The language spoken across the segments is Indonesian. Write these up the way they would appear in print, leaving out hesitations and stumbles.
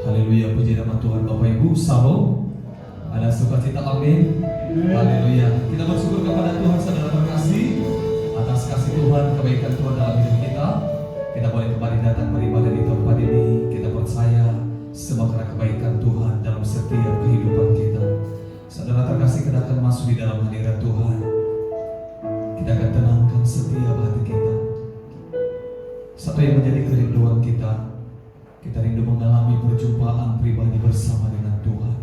Haleluya, puji nama Tuhan. Bapak Ibu, salam. Ada sukacita, amin. Haleluya. Kita bersyukur kepada Tuhan saudara terkasih atas kasih Tuhan, kebaikan Tuhan dalam hidup kita. Kita boleh kembali datang beribadah di tempat ini. Kita percaya semua karena kebaikan Tuhan dalam setiap kehidupan kita. Saudara terkasih, kita akan masuk di dalam hadirat Tuhan. Kita akan tenangkan setiap hati kita. Satu yang menjadi kerinduan kita, kita rindu mengalami perjumpaan pribadi bersama dengan Tuhan.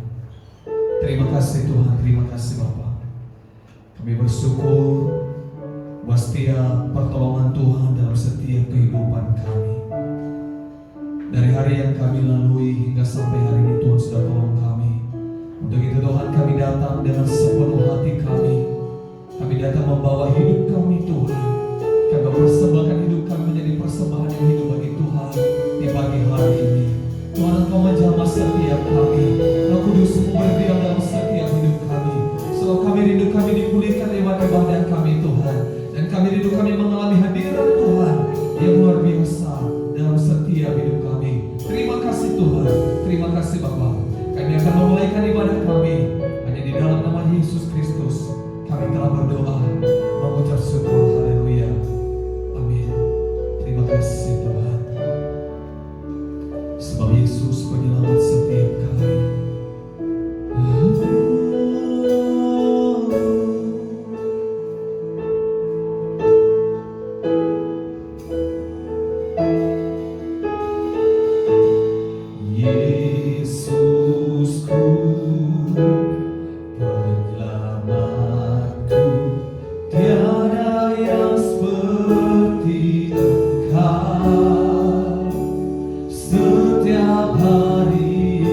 Terima kasih Tuhan, terima kasih Bapa. Kami bersyukur buat setiap pertolongan Tuhan dalam setiap kehidupan kami. Dari hari yang kami lalui hingga sampai hari ini Tuhan sudah tolong kami. Untuk itu Tuhan, kami datang dengan sepenuh hati kami. Kami datang membawa hidup kami Tuhan. Kami mempersembahkan hidup kami menjadi persembahan yang hidup bagi Tuhan di pagi hari ini. Tuhan, Engkau menjamah setiap kami. Roh Kudus berdiam dalam setiap hidup kami. Sebab kami rindu kami dipulihkan lewat ibadah kami Tuhan. Dan kami rindu kami mengalami hadirat Tuhan yang luar biasa dalam setiap hidup kami. Terima kasih Tuhan, terima kasih Bapa. Kami akan memulaikan ibadah kami hanya di dalam nama Yesus Kristus. Kami telah berdoa, mengucap syukur, haleluya, amin. Terima kasih Tuhan. Sebab Yesus penyelamat setiap kali. Yesusku, penyelamatku, tiada yang seperti Engkau. Setiap hari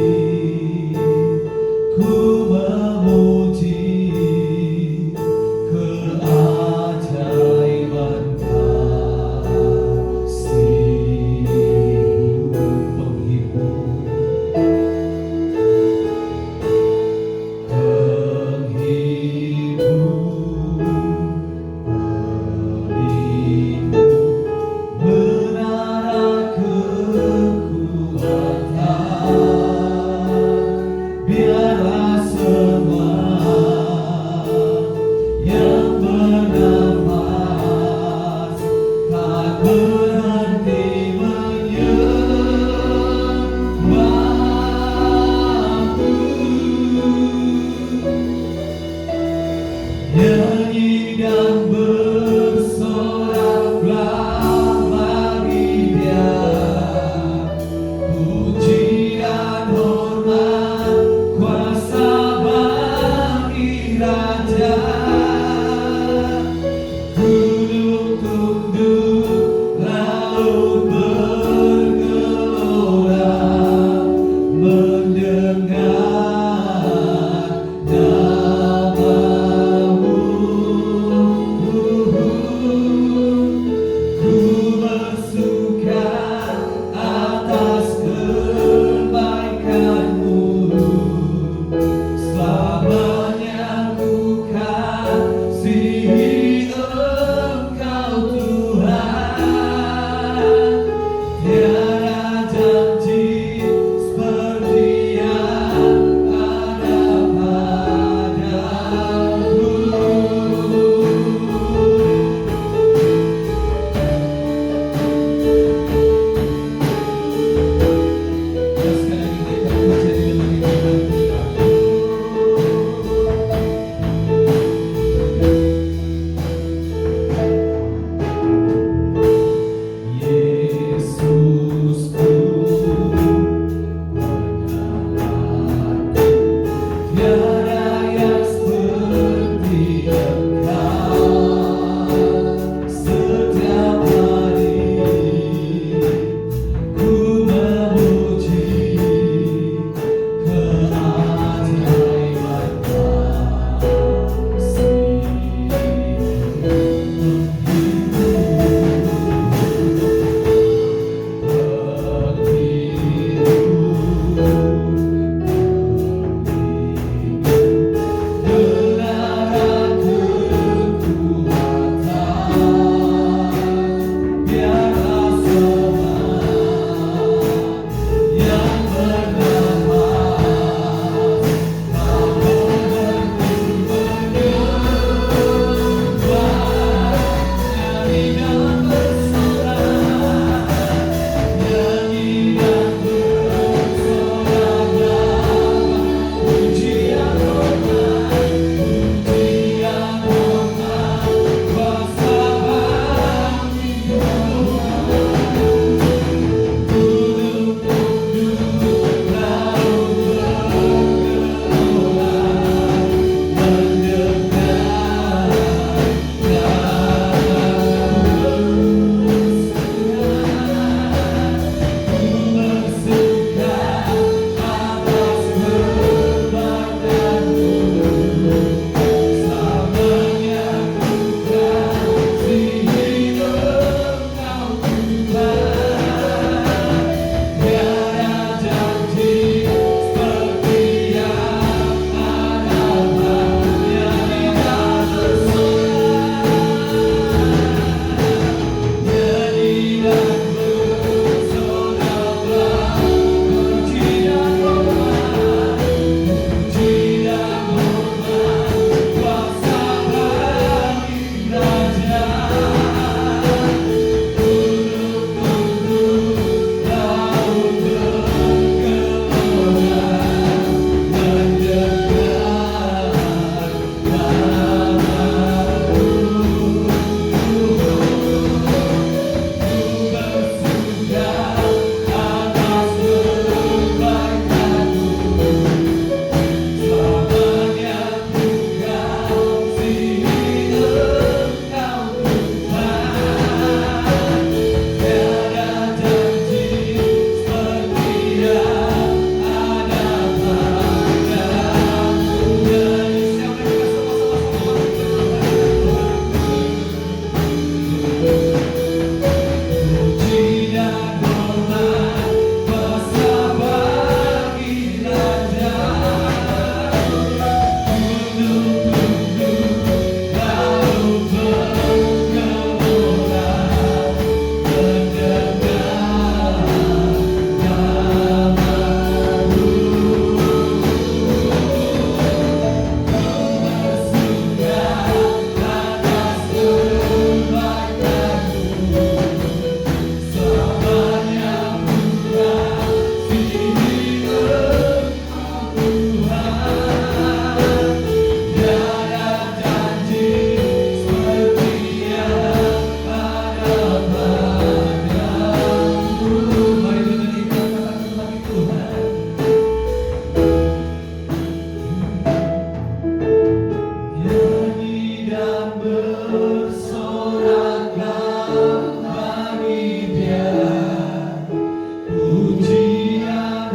Pujian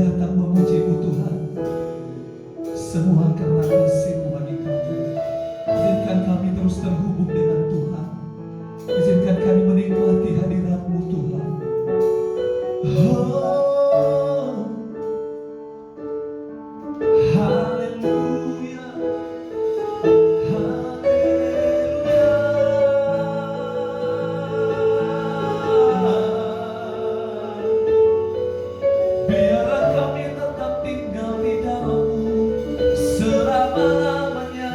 datang memuji-Mu Tuhan. Semua karena kasih-Mu bagi kami. Izinkan kami terus terhubung dengan Tuhan. Izinkan kami menikmati hadirat-Mu Tuhan. Oh, haleluya, biarlah kami tetap tinggal di dalam-Mu selama-lamanya,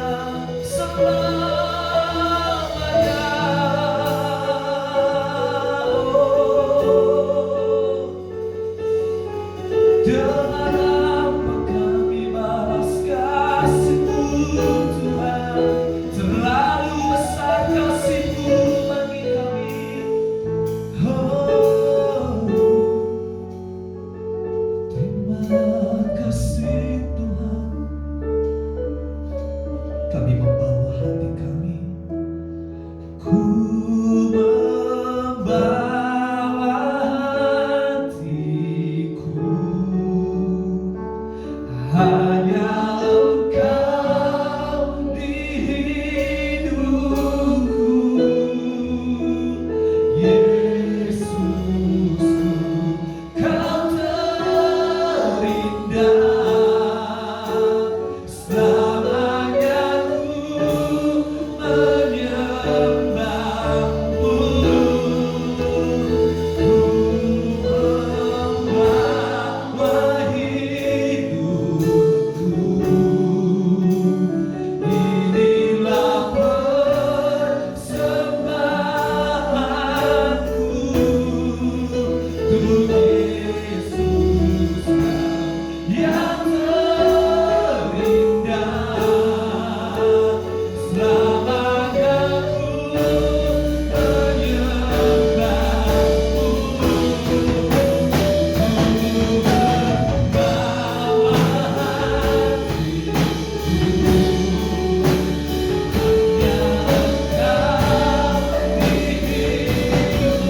selamanya. Dengan apa kami balas kasih-Mu Tuhan, terlalu besar kasih-Mu bagi kami. Oh, terima kasih Tuhan. Kami membawa hati kami, ku membawa hatiku, hanya Engkau di hidupku, Yesusku, Kau terindah. Selamanya ku menyembah-Mu, ku membawa hidupku. Inilah persembahanku untuk Yesus, yang terindah. Selamanya ku menyembah-Mu, ku membawa hatiku, hanya Engkau di hidupku,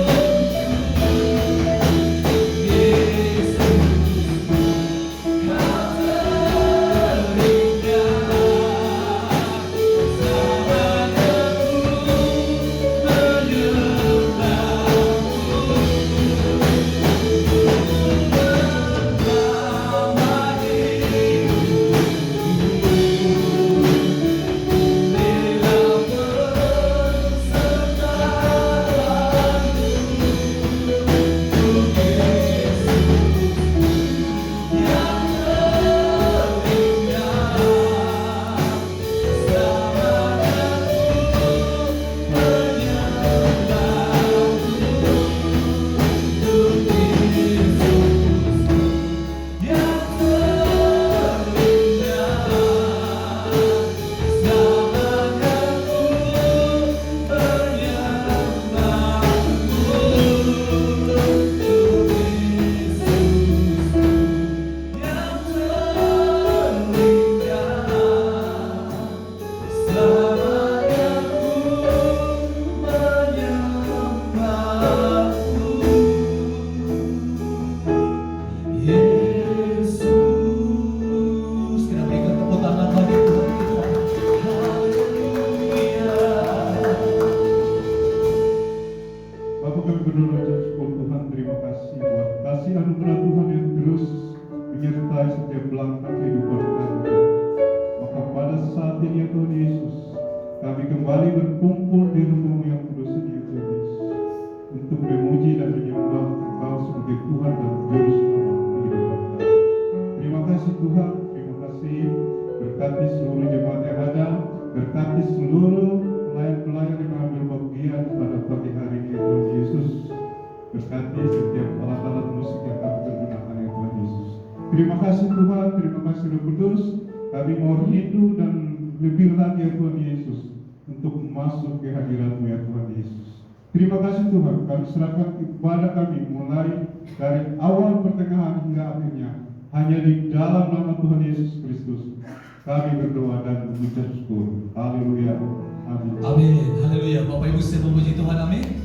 Terima kasih Tuhan, terima kasih Roh Kudus. Kami mau rindu dan lebih lagi ya Tuhan Yesus untuk masuk ke hadirat-Mu ya Tuhan Yesus. Terima kasih Tuhan, kami serahkan ibadah kami mulai dari awal pertengahan hingga akhirnya hanya di dalam nama Tuhan Yesus Kristus. Kami berdoa dan mengucap syukur. Haleluya. Amin. Amin. Haleluya. Bapak Ibu saya memuji Tuhan. Amin.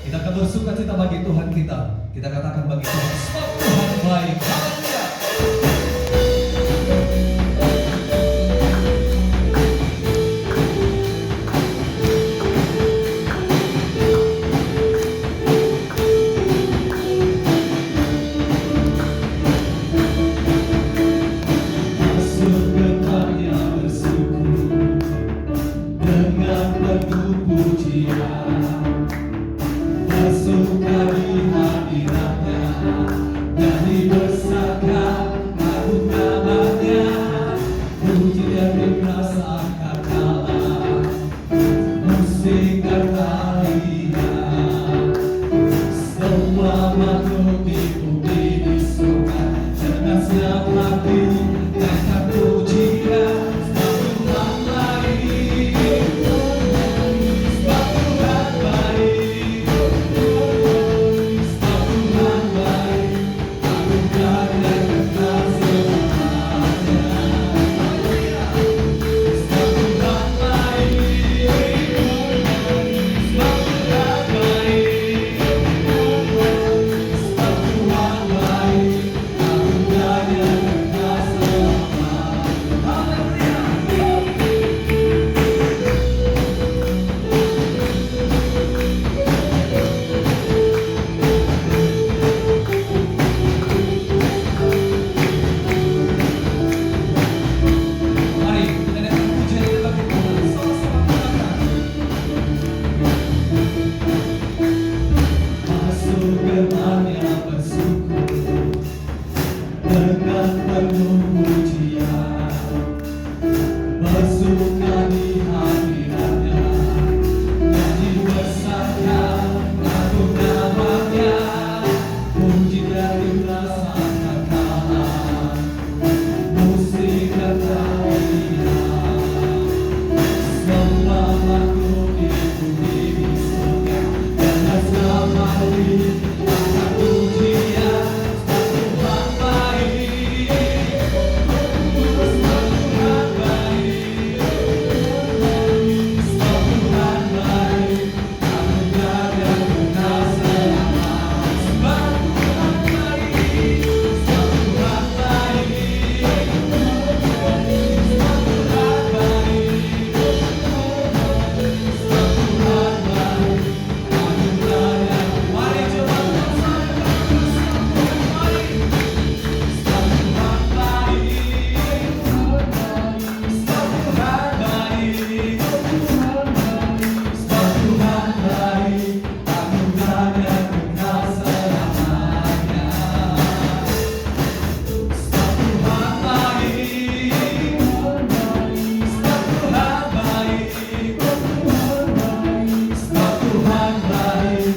Kita akan bersuka cita bagi Tuhan kita. Kita katakan bagi Tuhan, sebab Tuhan baik. Haleluya. Tuhan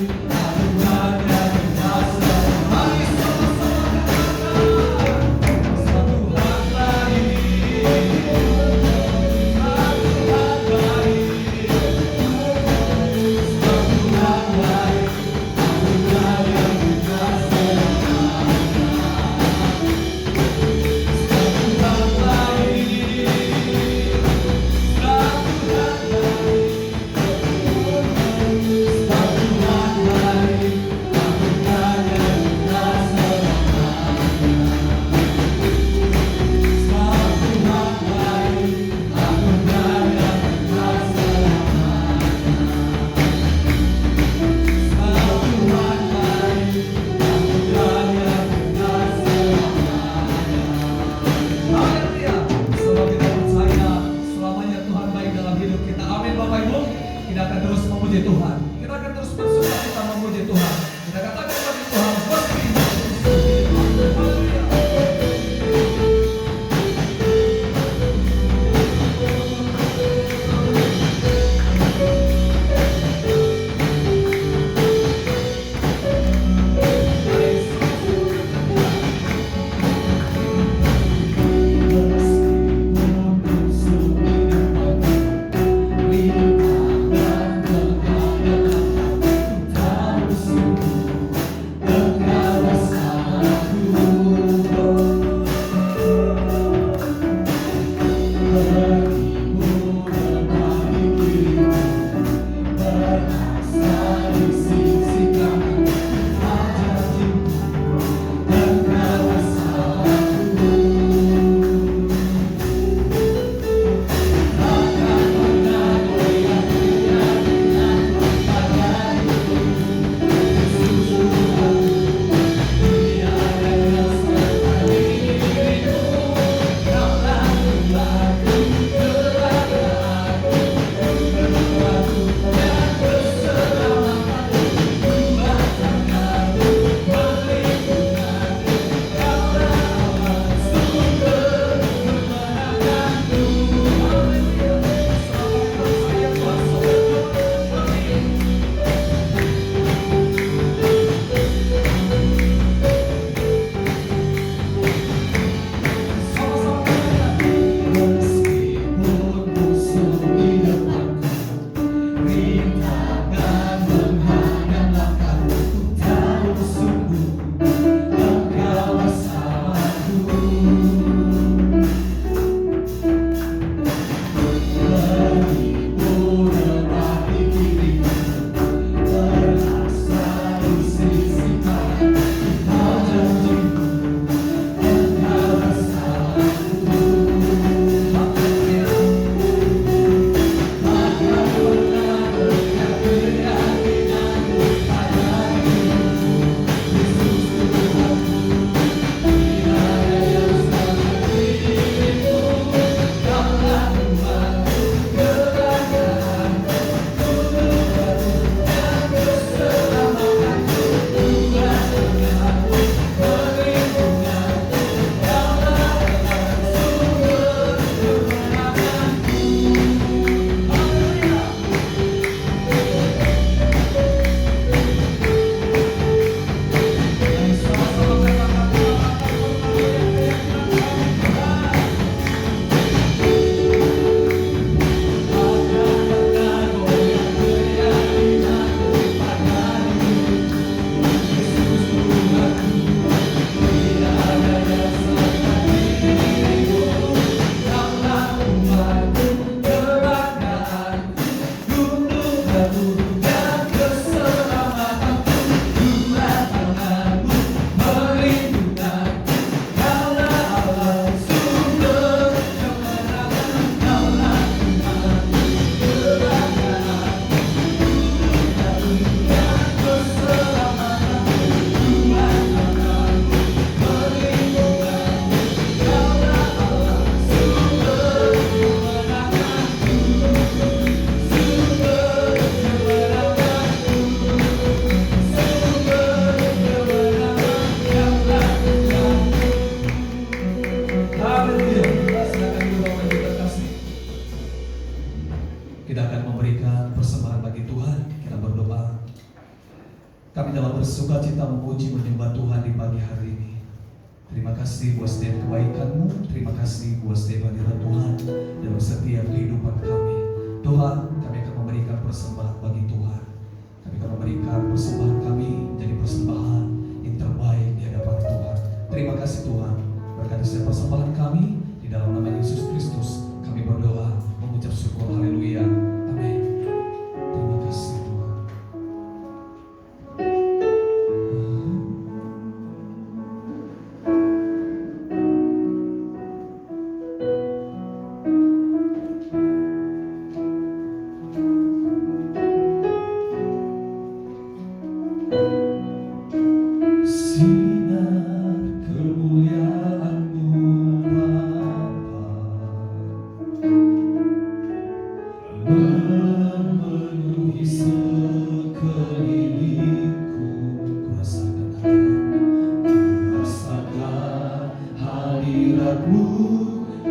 Kami dalam bersuka cita memuji menyembah Tuhan di pagi hari ini. Terima kasih buat setiap kebaikan-Mu, terima kasih buat setiap hadirat Tuhan dalam setiap kehidupan kami. Tuhan, kami akan memberikan persembahan bagi Tuhan. Kami akan memberikan persembahan kami jadi persembahan yang terbaik di hadapan Tuhan. Terima kasih Tuhan, berkati setiap persembahan kami di dalam nama Yesus Kristus. Kami berdoa, mengucap syukur, haleluya, amin. Terima kasih Tuhan. Sinar kemuliaan-Mu Bapa memenuhi sekelilingku. Kurasakan hadirat-Mu,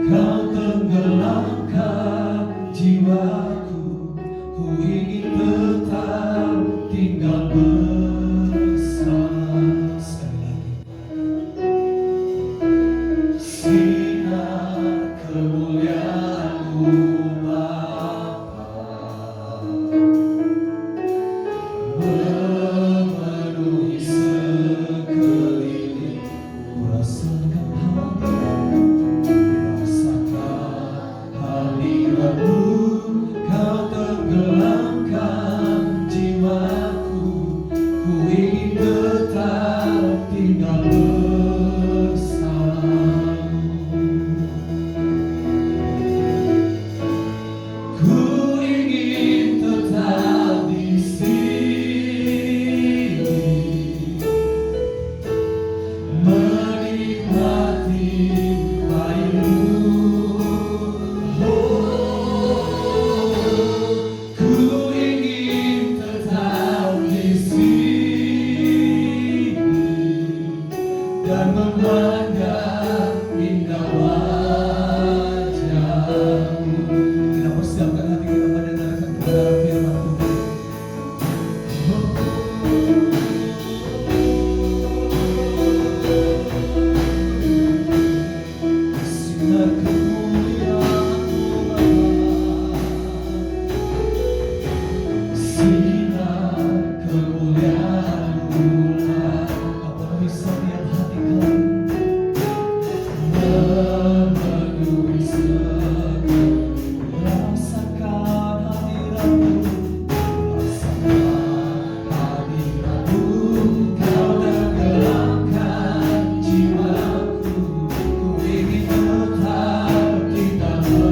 Kau tenggelamkan jiwaku. Ku ingin tetap tinggal bersama. Sekali lagi. Sinar kemuliaan-Mu Bapa memenuhi sekeliling. Kurasakan hadirat-Mu, Kau tenggelamkan jiwaku. Ku ingin tetap tinggal bersama-Mu. Ku ingin tetap di sini menikmati bayu-Mu. Ku ingin tetap di sini dan memandang indah wajah-Mu. Kita persiapkan hati kita mendengarkan kebenaran firman Tuhan. Sinar kemuliaan-Mu Bapa, sinar kemuliaan-Mu apa bisa lihat hati kami memenuhi sekeliling. Rasakan hadirat-Mu, rasakan hadirat-Mu, Kau tenggelamkan jiwaku. Ku ingin tetap tinggal ku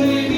ingin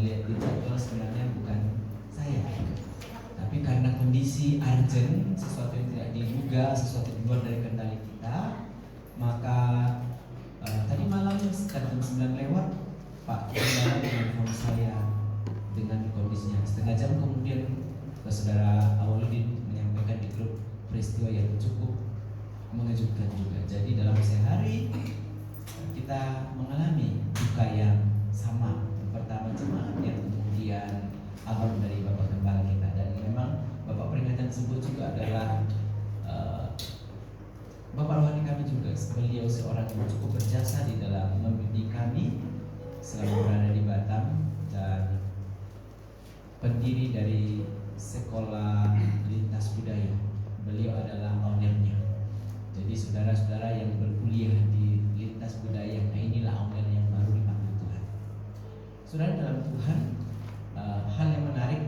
lihat di jadwal sebenarnya bukan saya, tapi karena kondisi urgent, sesuatu yang tidak diduga, sesuatu di luar dari kendali kita, maka tadi malam sekitar jam 9 lewat Pak Gembala menelpon saya dengan kondisinya. Setengah jam kemudian saudara Awaludin menyampaikan di grup peristiwa yang cukup mengejutkan juga. Jadi dalam sehari kita mengalami duka yang sama. Pertama jemaat, yang kemudian abang dari Bapak Gembala kita, dan memang Bapak peringatan tersebut juga adalah Bapak rohani kami juga. Beliau seorang yang cukup berjasa di dalam mendidik kami selama berada di Batam, dan pendiri dari sekolah lintas budaya. Beliau adalah ownernya. Jadi saudara-saudara yang berkuliah di lintas budaya, nah inilah owner yang baru dipanggil Tuhan. Saudara dalam Tuhan, hal yang menarik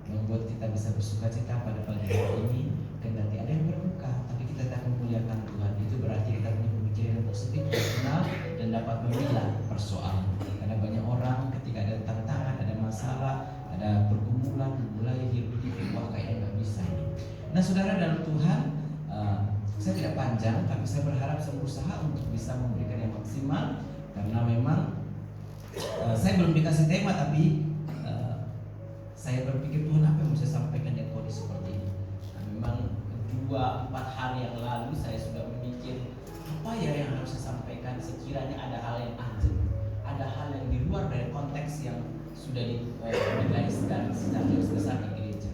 membuat kita bisa bersukacita pada pagi hari ini. Kendati ada yang berduka, tapi kita tak memuliakan Tuhan. Itu berarti kita punya pemikiran yang positif, rasional, dan dapat memilah persoalan. Karena banyak orang ketika ada tantangan, ada masalah, ada pergumulan, mulai hidup wah kayaknya nggak bisa ini. Nah saudara dalam Tuhan, saya tidak panjang, tapi saya berharap saya berusaha untuk bisa memberikan yang maksimal. Karena memang saya belum dikasih tema, tapi saya berpikir Tuhan apa yang mau saya sampaikan di kondisi seperti ini. Nah, memang 2-4 hari yang lalu saya sudah memikir apa ya yang harus saya sampaikan. Sekiranya ada hal yang urgent, ada hal yang di luar dari konteks yang sudah digariskan secara garis besar di gereja,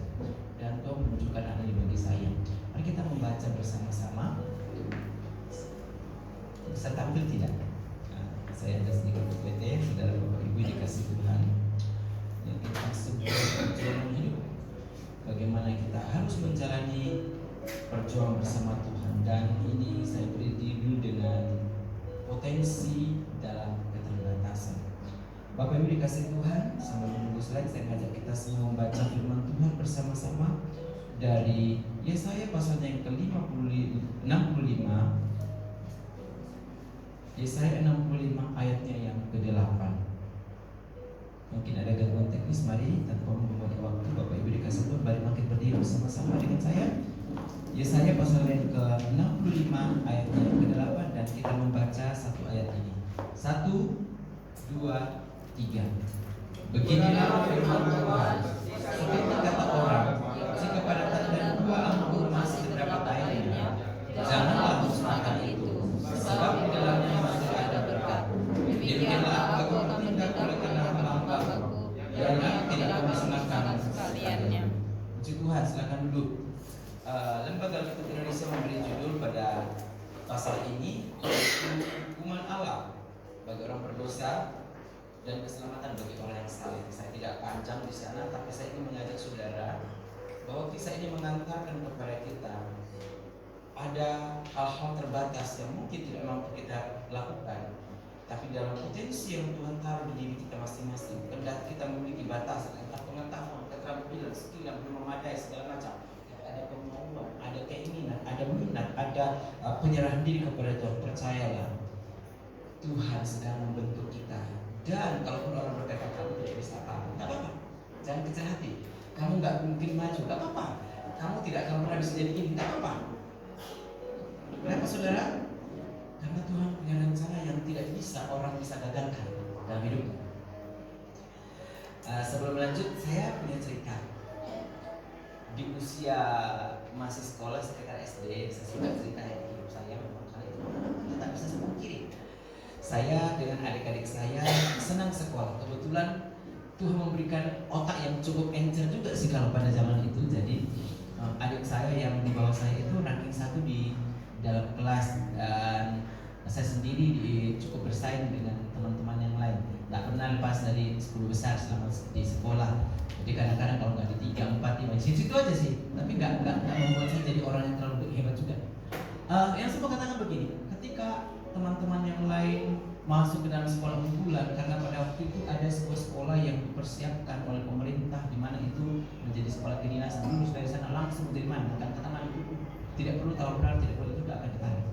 dan Tuhan menunjukkan hal ini bagi saya. Mari kita membaca bersama-sama. Bisa tampil tidak? Nah, saya ada sedikit PPT, saudara Bapak Ibu dikasih Tuhan, yang kita sebut perjuangan hidup. Bagaimana kita harus menjalani perjuangan bersama Tuhan, dan ini saya beri judul dengan potensi dalam keterbatasan. Bapak Ibu dikasih Tuhan, sambil menunggu slide, saya mengajak kita semua membaca firman Tuhan bersama-sama dari Yesaya pasal yang ke-65. Yesaya 65 ayatnya yang ke-8. Mungkin ada gangguan teknis, mari tanpa membuang waktu Bapak Ibu dikasih Tuhan, mari makin berdiri bersama-sama dengan saya. Yesaya pasal yang ke-65 ayatnya yang ke-8, dan kita membaca satu ayat ini. 1, 2, 3. Beginilah firman Tuhan. Seperti kata orang, jika pada tanah dan 2 anggur masih terdapat airnya, janganlah musnahkan itu, sebab di dalamnya masih ada berkat. Demikianlah aku akan bertindak oleh karena hamba-hambaku, yang tidak memusnahkan sekaliannya. Puji Tuhan, silakan duduk. Lembaga Alkitab Indonesia memberi judul pada pasal ini, hukuman Allah bagi orang berdosa dan keselamatan bagi orang yang saleh. Saya tidak panjang di sana, tapi saya ingin mengajak saudara bahwa kisah ini mengantarkan kepada kita ada hal-hal terbatas yang mungkin tidak mampu kita lakukan, tapi dalam potensi yang Tuhan taruh di diri kita masing-masing, kendati kita memiliki batasan, entah pengetahuan, keterampilan, skill yang belum memadai segala macam, ada kemauan, ada keinginan, ada minat, ada penyerahan diri kepada Tuhan. Percayalah, Tuhan sedang membentuk kita. Dan kalaupun orang berkata kamu tidak bisa apa-apa, nggak apa-apa, jangan kecil hati. Kamu nggak mungkin maju, nggak apa-apa. Kamu tidak akan pernah bisa jadi ini, nggak apa-apa. Kenapa saudara? Karena Tuhan punya rencana yang tidak bisa orang bisa gagalkan dalam hidupnya. Sebelum lanjut, saya punya cerita. Di usia masih sekolah sekitar SD, saya sudah cerita hidup saya memang kali itu tak bisa saya pungkiri. Saya dengan adik-adik saya senang sekolah. Kebetulan Tuhan memberikan otak yang cukup encer juga sih kalau pada zaman itu. Jadi adik saya yang di bawah saya itu ranking 1 di dalam kelas, dan saya sendiri cukup bersaing dengan teman-teman yang lain. Nggak pernah lepas dari 10 besar selama di sekolah. Jadi kadang-kadang kalau nggak di 3, 4, 5, situ aja sih. Tapi nggak membuat saya jadi orang yang terlalu hebat juga. Yang saya mau katakan begini, ketika teman-teman yang lain masuk ke dalam sekolah unggulan, karena pada waktu itu ada sebuah sekolah yang dipersiapkan oleh pemerintah, di mana itu menjadi sekolah kedinasan. Lulus dari sana langsung menjadi mana? Katakanlah itu tidak perlu tahun berapa, tidak perlu juga akan ditarik.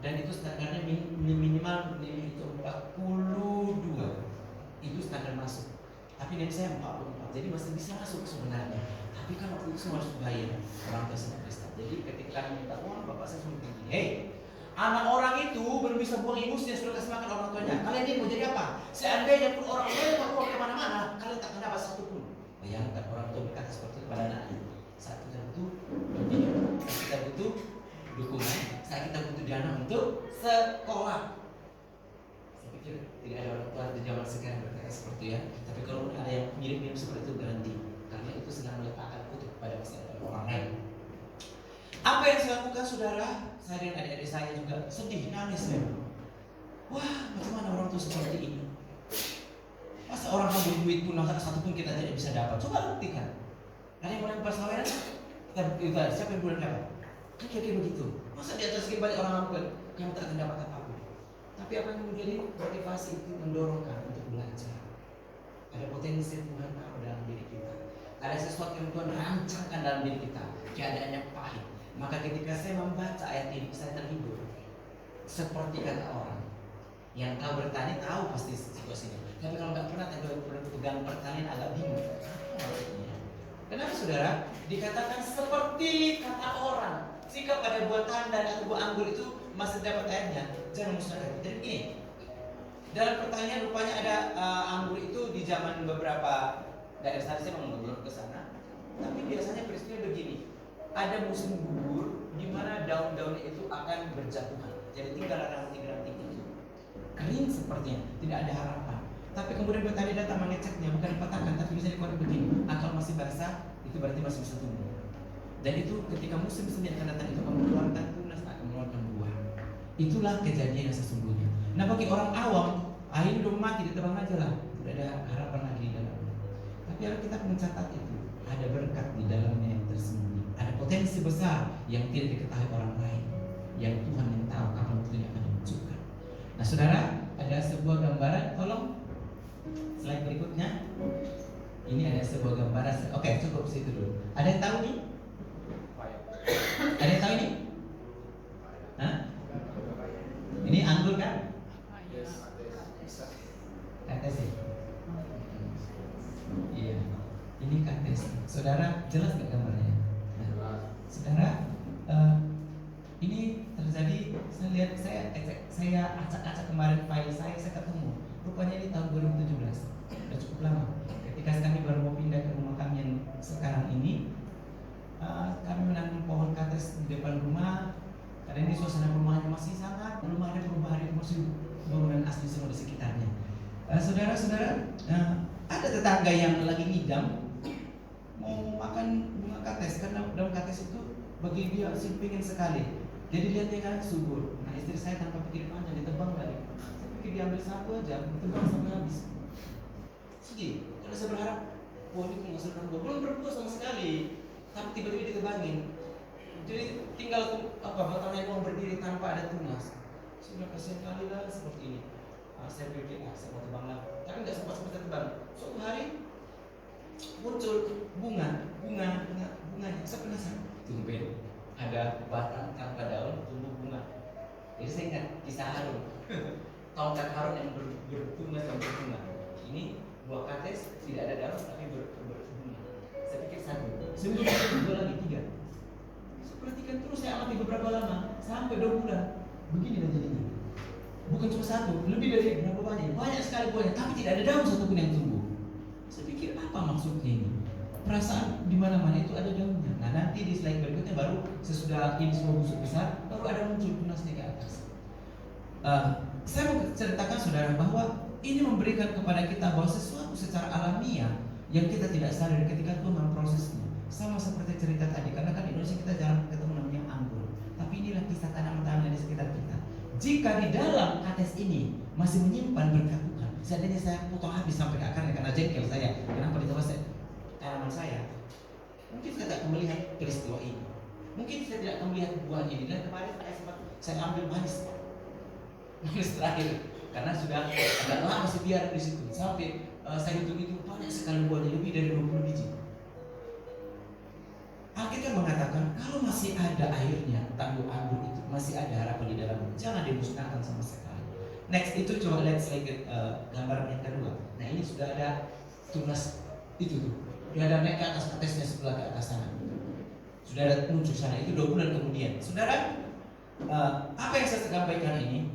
Dan itu standarnya minimal itu 42, itu standar masuk. Tapi nilai saya 44, jadi masih bisa masuk sebenarnya. Tapi kan waktu itu semua harus bayar, orang tua saya Kristen. Jadi ketika kami minta uang, bapak saya suruh begini, hey, anak orang itu belum bisa buang ingusnya, sudah kasih makan orang tuanya. Kalian ini mau jadi apa? Seandainya pun orang tuanya mau keluar kemana-mana, kalian tak akan dapat satu pun. Bayangkan orang tua berkata seperti itu kepada anaknya. Saat kita butuh bimbingan, saat kita butuh dukungan, saat kita butuh dana untuk sekolah. Saya pikir tidak ada orang tua di zaman sekarang berkata seperti itu ya. Tapi kalau ada yang mirip-mirip seperti itu, berhenti, karena itu sedang meletakkan kutuk pada masa depan orang lain. Apa yang saya lakukan, saudara? Saya dan adik-adik saya juga sedih, nangis saya. Wah, macam mana orang tua seperti ini? Masa orang ngambil duit pun satu pun kita tidak bisa dapat? Coba buktikan. Ada yang mulai persaweran? Kita siapa yang boleh dapat? Kan kira-kira begitu. Masa di atas sekian banyak orang ngakuin kamu tak akan dapat apapun? Tapi apa yang menjadi motivasi itu mendorongkan untuk belajar. Ada potensi Tuhan taruh dalam diri kita. Ada sesuatu yang Tuhan rancangkan dalam diri kita. Keadaannya pahit. Maka ketika saya membaca ayat ini, saya terhibur. Seperti kata orang yang tahu bertani, tahu pasti situasinya. Tapi kalau nggak pernah pegang pertanian, agak bingung. Kenapa saudara? Dikatakan seperti kata orang. Jika pada buah tandan atau buah anggur itu masih dapat airnya, jangan musnahkan. Jadi begini, dalam pertanyaan rupanya ada anggur itu di zaman beberapa daerah sana, saya belum ke sana. Tapi biasanya peristiwa begini. Ada musim gugur di mana daun-daunnya itu akan berjatuhan. Jadi tinggal ranting-ranting itu kering sepertinya, tidak ada harapan. Tapi kemudian petani datang mengeceknya, bukan dipatahkan, tapi bisa dikeluarkan begini. Akal masih basah, itu berarti masih bisa tumbuh. Dan itu ketika musim semi akan datang, itu akan mengeluarkan tunas, akan mengeluarkan buah. Itulah kejadian yang sesungguhnya. Nah, bagi orang awam, air udah mati, ditebang aja lah, tidak ada harapan lagi di dalamnya. Tapi Alkitab mencatat itu, ada berkat di dalamnya yang tersembunyi. Ada potensi besar yang tidak diketahui orang lain, yang Tuhan yang tahu kapan waktunya akan dimunculkan. Nah, saudara, ada sebuah gambaran, tolong slide berikutnya. Ini ada sebuah gambaran. Oke, cukup situ dulu. Ada yang tahu nih? Ada yang tahu ini? Hah? Ini anggur kan? Kates ya? Iya. Ini kates. Saudara, jelas nggak gambarnya? Nah, saudara, ini terjadi. Saya lihat, saya acak-acak kemarin file saya ketemu. Rupanya ini tahun 2017. Sudah cukup lama. Ketika kami baru mau pindah ke rumah kami yang sekarang ini, kami menanam pohon kates di depan rumah. Karena ini suasana rumahnya masih sangat belum ada perubahan, itu masih bangunan asli semua di sekitarnya. Saudara-saudara, ada tetangga yang lagi ngidam mau makan bunga kates, karena daun kates itu bagi dia pengen sekali. Jadi lihatnya kan subur. Nah, istri saya tanpa pikir panjang ditebang lagi. Saya pikir diambil satu aja, ditebang sampai habis. Sedih, karena saya berharap pohon itu menghasilkan buah, belum berbuah sama sekali, tapi tiba-tiba ditebangin. Jadi tinggal batangnya mau berdiri tanpa ada tunas. Sudah kasihan kali lah seperti ini. Saya pikir saya mau tebang lah, tapi nggak sempat tebang. Suatu hari muncul bunganya. Saya penasaran. Tumben ada batang tanpa daun tumbuh bunga. Jadi saya ingat kisah Harun. Tongkat Harun yang bertunas dan berbunga. Ini buah kates tidak ada daun tapi berbunga. Saya pikir satu, seminggu dua lagi, tiga. Saya perhatikan terus, saya amati beberapa lama sampai 2 bulan. Begini dan jadinya. Bukan cuma satu, lebih dari berapa banyak sekali buahnya, tapi tidak ada daun satupun yang tumbuh. Saya pikir apa maksudnya ini? Perasaan di mana-mana itu ada daunnya. Nah, nanti di slide berikutnya baru sesudah ini semua busuk besar, baru ada muncul tunasnya ke atas. Saya mau ceritakan saudara bahwa ini memberikan kepada kita bahwa sesuatu secara alamiah yang kita tidak sadar ketika Tuhan memprosesnya. Sama seperti cerita tadi, karena kan di Indonesia kita jarang ketemu namanya anggur. Tapi inilah kisah tanaman-tanaman di sekitar kita. Jika di dalam kates ini masih menyimpan berkat Tuhan, seandainya saya potong habis sampai ke akarnya karena jengkel saya, kenapa ditambah tanaman saya? Mungkin saya tidak akan melihat peristiwa ini. Mungkin saya tidak akan melihat buah ini. Dan kemarin saya ambil manis terakhir, karena sudah agak lama saya biar di situ. Sampai saya hitung banyak sekali buahnya, lebih dari 20 biji. Alkitab mengatakan kalau masih ada airnya, tangguh anggur itu masih ada harapan di dalamnya, jangan dimusnahkan sama sekali. Next, itu coba lihat slide gambar yang kedua. Nah, ini sudah ada tunas itu tuh. Dia ada naik ke atas atesnya sebelah ke atas sana. Saudara muncul sana itu 2 bulan kemudian. Saudara, apa yang saya sampaikan ini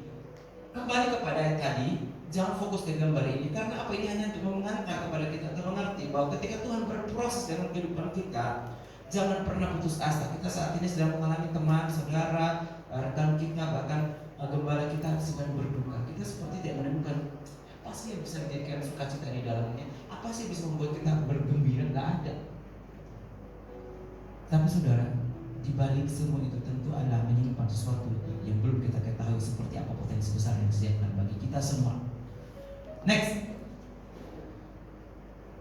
kembali kepada yang tadi. Jangan fokus ke gambar ini, karena apa ini hanya untuk mengantar kepada kita untuk mengerti bahwa ketika Tuhan berproses dalam kehidupan kita, jangan pernah putus asa. Kita saat ini sedang mengalami teman, saudara, rekan kita, bahkan gembala kita sedang berduka. Kita seperti tidak menemukan apa sih yang bisa menjadikan sukacita di dalamnya, apa sih yang bisa membuat kita bergembira, nggak ada. Tapi saudara, di balik semua itu tentu ada menyimpan sesuatu yang belum kita ketahui seperti apa potensi besar yang disediakan bagi kita semua. Next,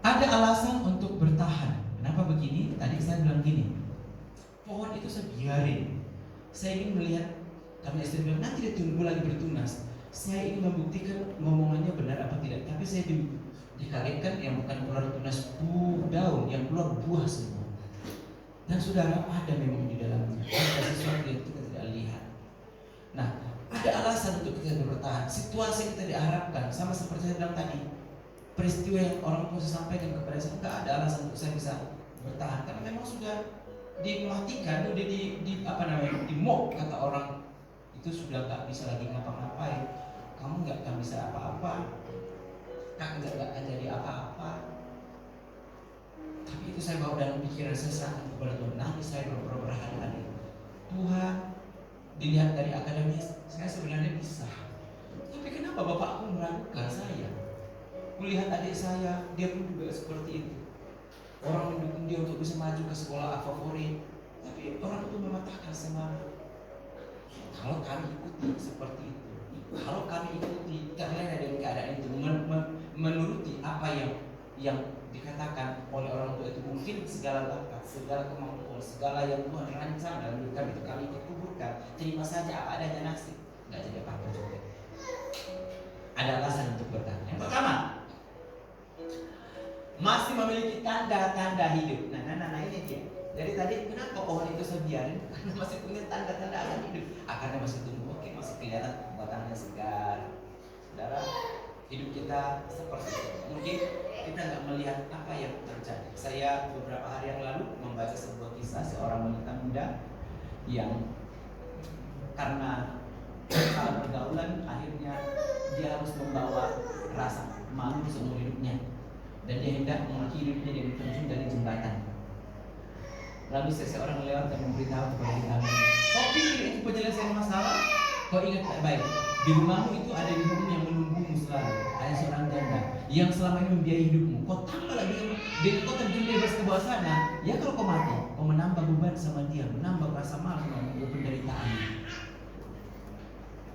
ada alasan untuk bertahan. Kenapa begini? Tadi saya bilang gini, pohon itu saya biarin. Saya ingin melihat, karena istri bilang nanti dia tunggu lagi bertunas. Saya ingin membuktikan ngomongannya benar apa tidak. Tapi saya dikagetkan yang bukan keluar tunas daun, yang keluar buah semua. Dan saudara, ada memang di dalamnya ada sesuatu yang kita tidak lihat. Nah, ada alasan untuk kita bertahan. Situasi yang kita diharapkan, sama seperti saya bilang tadi, peristiwa yang orang tua saya sampaikan kepada saya, nggak ada alasan untuk saya bisa bertahan karena memang sudah dimatikan, udah di mock kata orang itu, sudah nggak bisa lagi ngapa-ngapain. Kamu nggak akan bisa apa-apa, nggak akan jadi apa-apa. Tapi itu saya bawa dalam pikiran saya saat kepada Tuhan. Nanti saya berhari-hari, Tuhan, dilihat dari akademis saya sebenarnya bisa, tapi kenapa bapakku meragukan saya? Melihat adik saya, dia pun juga seperti itu. Orang mendukung dia untuk bisa maju ke sekolah favorit, tapi orang itu mematahkan semangat. Kalau kami ikuti seperti itu, kalau kami ikuti terlena dengan keadaan itu, menuruti apa yang dikatakan oleh orang tua itu, mungkin segala bakat, segala kemampuan, segala yang Tuhan rancang dalam hidup kami itu kami ikut kuburkan. Terima saja apa adanya nasib, nggak jadi apa-apa juga. Ada alasan untuk bertahan. Yang pertama, masih memiliki tanda-tanda hidup. Nah ini dia. Jadi tadi kenapa pohon itu saya biarin? Karena masih punya tanda-tanda akan hidup. Akarnya masih tumbuh, oke, masih kelihatan batangnya segar. Saudara, hidup kita seperti itu. Mungkin kita nggak melihat apa yang terjadi. Saya beberapa hari yang lalu membaca sebuah kisah seorang wanita muda yang karena salah pergaulan akhirnya dia harus membawa rasa malu seumur hidupnya, dan dia hendak mengakhiri hidupnya dengan terjun dari jembatan. Lalu seseorang lewat dan memberitahu kepada kita, kau pikir itu penyelesaian masalah? Kau ingat baik, di rumahmu itu ada ibumu yang menunggumu selalu. Ada seorang janda yang selama ini membiayai hidupmu. Kau tambah lagi dengan kau terjun bebas ke bawah sana. Ya kalau kau mati, kau menambah beban sama dia, menambah rasa malu, menambah penderitaan.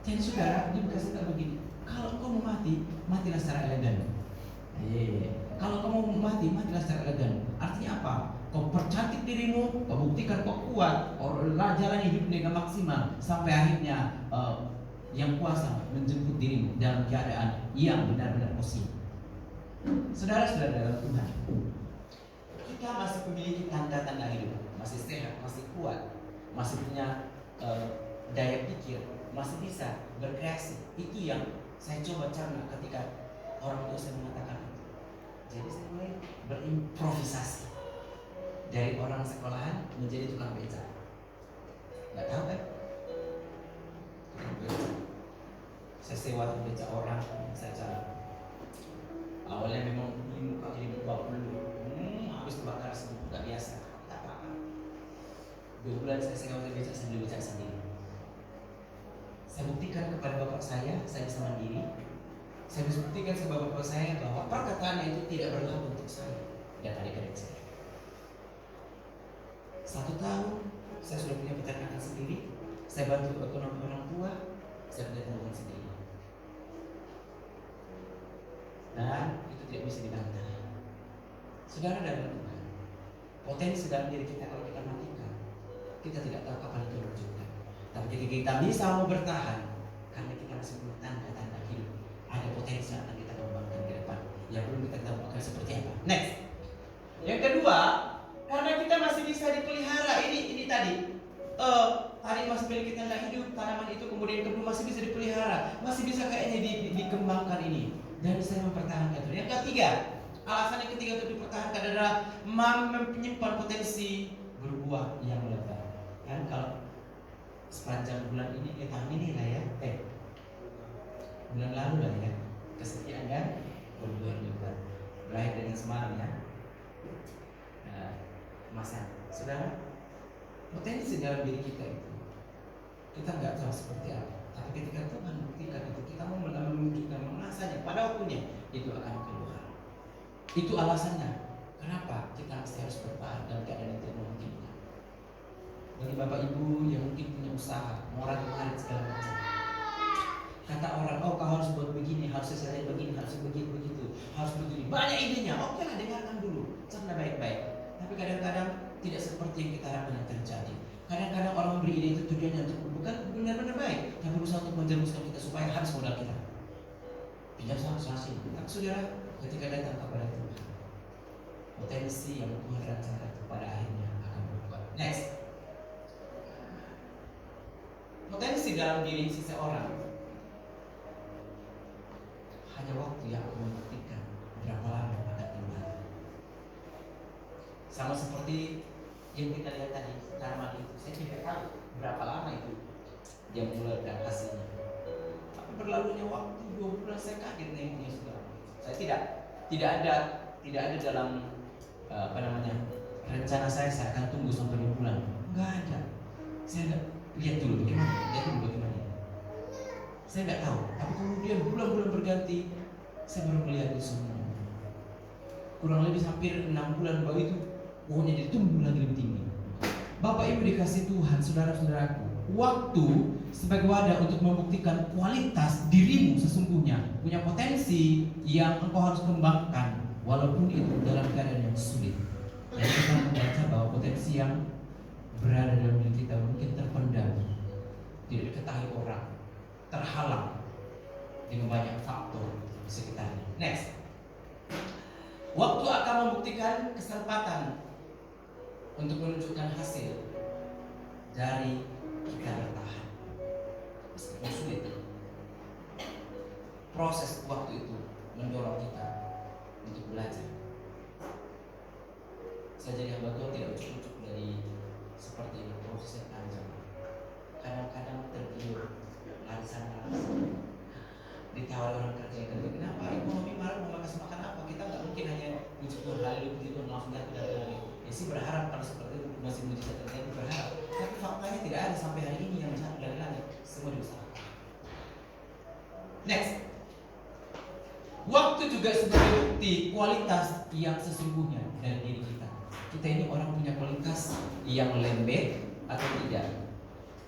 Jadi saudara, dia berkata begini, kalau kau mau mati, matilah secara elegan. Kalau kau mau mati, matilah secara elegan. Artinya apa? Kau percantik dirimu, kau buktikan kau kuat, kau jalan hidup dengan maksimal sampai akhirnya yang kuasa menjemput dirimu dalam keadaan yang benar-benar positif. Saudara-saudara dalam Tuhan, kita masih memiliki tanda-tanda hidup, masih sehat, masih kuat, masih punya daya pikir, masih bisa berkreasi. Itu yang saya coba cerna ketika orang tua saya mengatakan itu. Jadi saya mulai berimprovisasi. Dari orang sekolahan menjadi tukang beca. Gak tahu kan? Tukang beca. Saya sewa tukang beca orang, saya cari. Awalnya memang ini muka jadi berubah dulu. Habis terbakar semua, gak biasa. Tak apa-apa. 2 bulan saya sewa tukang beca, saya beli beca sendiri. Saya buktikan kepada bapak saya bisa mandiri. Saya buktikan kepada bapak saya bahwa perkataannya itu tidak berlaku untuk saya dan adik-adik saya. 1 tahun saya sudah punya peternakan sendiri, saya bantu ekonomi orang tua, saya punya tabungan sendiri, dan itu tidak bisa dibantah. Saudara dalam Tuhan, potensi dalam diri kita kalau kita matikan, kita tidak tahu kapan itu berjumpa. Tapi jika kita bisa mau bertahan, karena kita masih punya tanda-tanda hidup, ada potensi yang akan kita kembangkan ke depan yang belum kita tahu akan seperti apa. Next, yang kedua, karena kita masih bisa dipelihara, ini tadi tadi masih memiliki tanda hidup, tanaman itu kemudian kebun masih bisa dipelihara, masih bisa kayaknya dikembangkan ini, dan saya mempertahankan itu. Yang ketiga, Alasan yang ketiga untuk dipertahankan adalah menyimpan potensi berbuah yang lebat. Kan kalau sepanjang bulan ini, tahun ini lah ya, bulan lalu lah ya, kesekian kan berbuah yang lebat. Berakhir dengan semalam ya. Masa, saudara, potensi dalam diri kita itu kita nggak tahu seperti apa. Tapi ketika Tuhan buktikan itu, kita mau menunjukkan mengasahnya pada waktunya, itu akan keluar. Itu alasannya kenapa kita harus bertahan dalam keadaan yang tidak memungkinkan. Bagi bapak ibu yang mungkin punya usaha, moral-moral segala macam, kata orang, oh kau harus buat begini, harus selesai begini, harus begitu, harus begini, banyak idenya. Oke lah, dengarkan dulu, cerna baik-baik. Tapi kadang-kadang tidak seperti yang kita harapkan yang terjadi. Kadang-kadang orang memberi ide itu tujuannya untuk bukan benar-benar baik, tapi berusaha untuk menjerumuskan kita supaya habis modal kita. Pinjam sama sih. Tapi saudara, ketika datang kepada Tuhan, potensi yang Tuhan rencanakan pada akhirnya akan berbuah. Next, potensi dalam diri seseorang hanya waktu yang akan membuktikan berapa lama akan tinggal. Sama seperti yang kita lihat tadi, tanaman itu, saya tidak tahu berapa lama itu dia mengeluarkan hasilnya. Tapi berlalunya waktu 2 bulan saya kaget nengoknya saudara. Saya tidak ada dalam rencana saya akan tunggu sampai 2 bulan. Enggak ada. Saya enggak lihat dulu bagaimana. Saya enggak tahu. Tapi kemudian bulan-bulan berganti, saya baru melihat itu semua. Kurang lebih hampir 6 bulan baru itu pohonnya jadi tumbuh lagi lebih tinggi. Bapak Ibu dikasih Tuhan, saudara-saudaraku, waktu sebagai wadah untuk membuktikan kualitas dirimu sesungguhnya, punya potensi yang engkau harus kembangkan, walaupun itu dalam keadaan yang sulit. Dan kita membaca bahwa potensi yang berada dalam diri kita mungkin terpendam, tidak diketahui orang, terhalang dengan banyak faktor di sekitarnya. Next, waktu akan membuktikan kesempatan untuk menunjukkan hasil dari kita bertahan meskipun sulit. Proses waktu itu mendorong kita untuk belajar. Saya jadi hamba Tuhan tidak ujuk-ujuk dari seperti ini, prosesnya panjang. Kadang-kadang tergiur, lari sana lari sini. Ditawari orang kerja, kenapa ekonomi marah mau kasih makan apa? Kita nggak mungkin hanya puji Tuhan, haleluya puji Tuhan langsung jatuh dari langit. Ya sih berharap kalau seperti itu masih mujizat terjadi, berharap. Tapi faktanya tidak ada sampai hari ini yang jatuh dari langit, semua diusahakan. Next, waktu juga sebagai bukti kualitas yang sesungguhnya dari diri kita. Kita ini orang punya kualitas yang lembek atau tidak.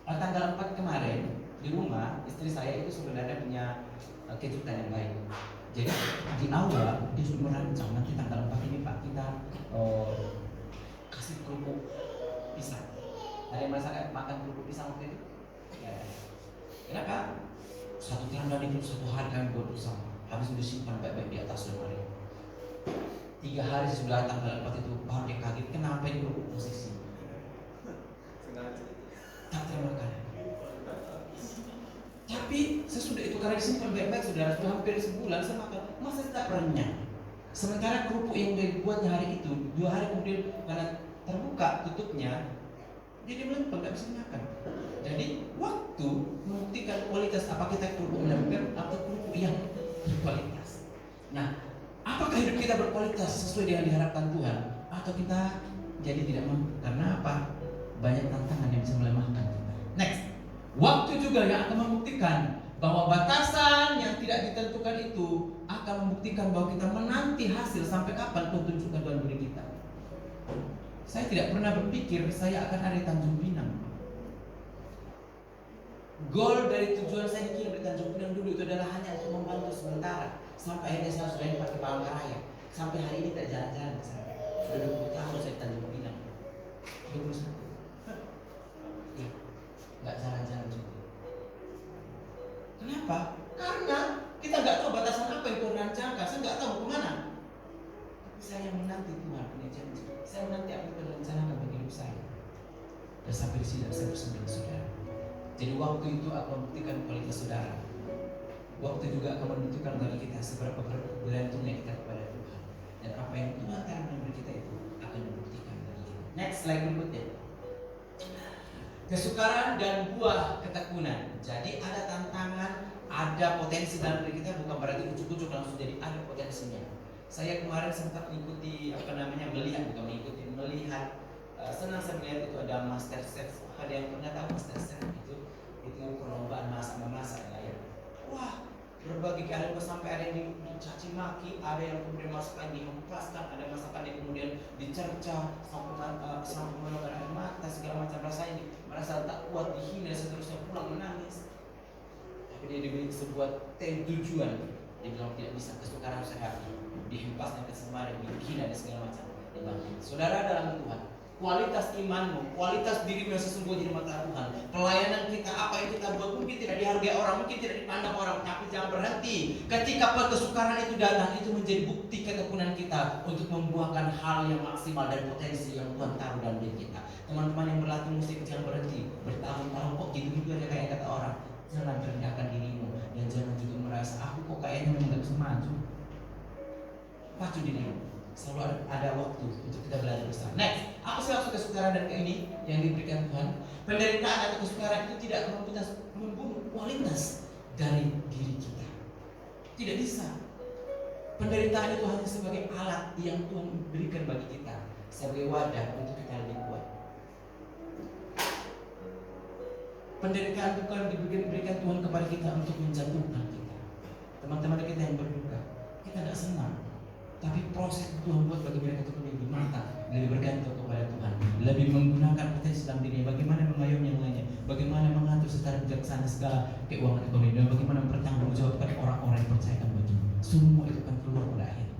Tanggal 4 kemarin di rumah istri saya itu sebenarnya punya kejutan yang baik. Jadi di awal dia sudah merancang nanti tanggal 4 ini Pak kita kasih kerupuk pisang. Ada yang merasakan makan kerupuk pisang waktu itu? Ya. Kenapa? 1 tanda itu 1 hari kami buat pisang. Habis itu disimpan baik-baik di atas lemari. 3 hari sesudah tanggal 4 itu baru dia kaget kenapa ini kerupuk posisi. Tak termakan. Tapi sesudah itu karena disimpan baik-baik sudah hampir sebulan saya makan masa tidak renyah. Sementara kerupuk yang dibuatnya hari itu 2 hari kemudian karena terbuka tutupnya jadi melempem tidak bisa makan. Jadi waktu membuktikan kualitas apa kita kerupuk melempem atau kerupuk yang berkualitas. Nah, apakah hidup kita berkualitas sesuai dengan diharapkan Tuhan atau kita jadi tidak mampu? Karena apa? Banyak tantangan yang bisa melemahkan kita. Next. Waktu juga yang akan membuktikan bahwa batasan yang tidak ditentukan itu akan membuktikan bahwa kita menanti hasil sampai kapan Tuhan tunjukkan dalam diri kita. Saya tidak pernah berpikir saya akan ada di Tanjung Pinang. Goal dari tujuan saya dikirim di Tanjung Pinang dulu itu adalah hanya untuk membantu sementara sampai akhirnya saya sudah dipakai Palangkaraya. Sampai hari ini tak jalan-jalan ke sana. Sudah 20 tahun saya di Tanjung Pinang. 21. Nggak jalan-jalan juga. Kenapa? Karena kita nggak tahu batasan apa yang Tuhan rancangkan. Saya nggak tahu mau kemana. Tapi saya menanti Tuhan punya janji. Saya menanti apa yang Tuhan rencanakan bagi hidup saya. Dan sampai di sini saya bersama dengan saudara. Jadi waktu itu akan membuktikan kualitas saudara. Waktu juga akan menentukan bagi kita seberapa bergantungnya kita kepada Tuhan. Dan apa yang Tuhan taruh dalam diri kita itu akan dibuktikan dari kita. Next slide berikutnya. Kesukaran dan buah ketekunan. Jadi ada tantangan, ada potensi dalam diri kita, bukan berarti ujuk-ujuk langsung jadi ada potensinya. Saya kemarin sempat mengikuti melihat senang saya melihat itu ada Master Chef. Ada yang pernah tahu Master Chef itu perlombaan masak lah ya. Wah, berbagai kali sampai ada yang dicaci maki, ada yang kemudian masakan dihempaskan, ada masakan yang kemudian dicerca sampai mengeluarkan air mata, segala macam rasanya merasa tak kuat, dihina, seterusnya pulang menangis. Tapi dia diberi sebuah tujuan, dia bilang tidak bisa, kesukaran sehari, dihempaskan ke semari, dihina dan segala macam. Saudara dalam Tuhan, kualitas imanmu, kualitas dirimu yang sesungguhnya di mata Tuhan, pelayanan kita, apa yang kita buat mungkin tidak dihargai orang, mungkin tidak dipandang orang, tapi jangan berhenti. Ketika kesukaran itu datang, itu menjadi bukti ketekunan kita untuk membuahkan hal yang maksimal dan potensi yang Tuhan taruh dalam diri kita. Teman-teman yang berlatih musik, jangan berhenti bertahun-tahun kok gitu-gitu aja kayak kata orang. Jangan rendahkan dirimu dan jangan juga merasa aku kok kayaknya memang gak bisa maju. Pacu dirimu. Selalu ada waktu untuk kita belajar bersama. Next, apa sih maksud kesukaran dan ini yang diberikan Tuhan? Penderitaan atau kesukaran itu tidak membunuh kualitas dari diri kita. Tidak bisa. Penderitaan itu hanya sebagai alat yang Tuhan berikan bagi kita, sebagai wadah untuk kita lebih kuat. Penderitaan bukan diberikan Tuhan kepada kita untuk menjatuhkan kita. Teman-teman kita yang berduka, kita tidak senang. Tapi proses Tuhan buat bagi mereka itu lebih matang, lebih bergantung kepada Tuhan, lebih menggunakan potensi dalam dirinya, bagaimana mengayomi yang lainnya, bagaimana mengatur secara bijaksana segala keuangan ekonomi, dan bagaimana bertanggung jawab kepada orang-orang yang percayakan bagi. Semua itu akan keluar pada akhirnya.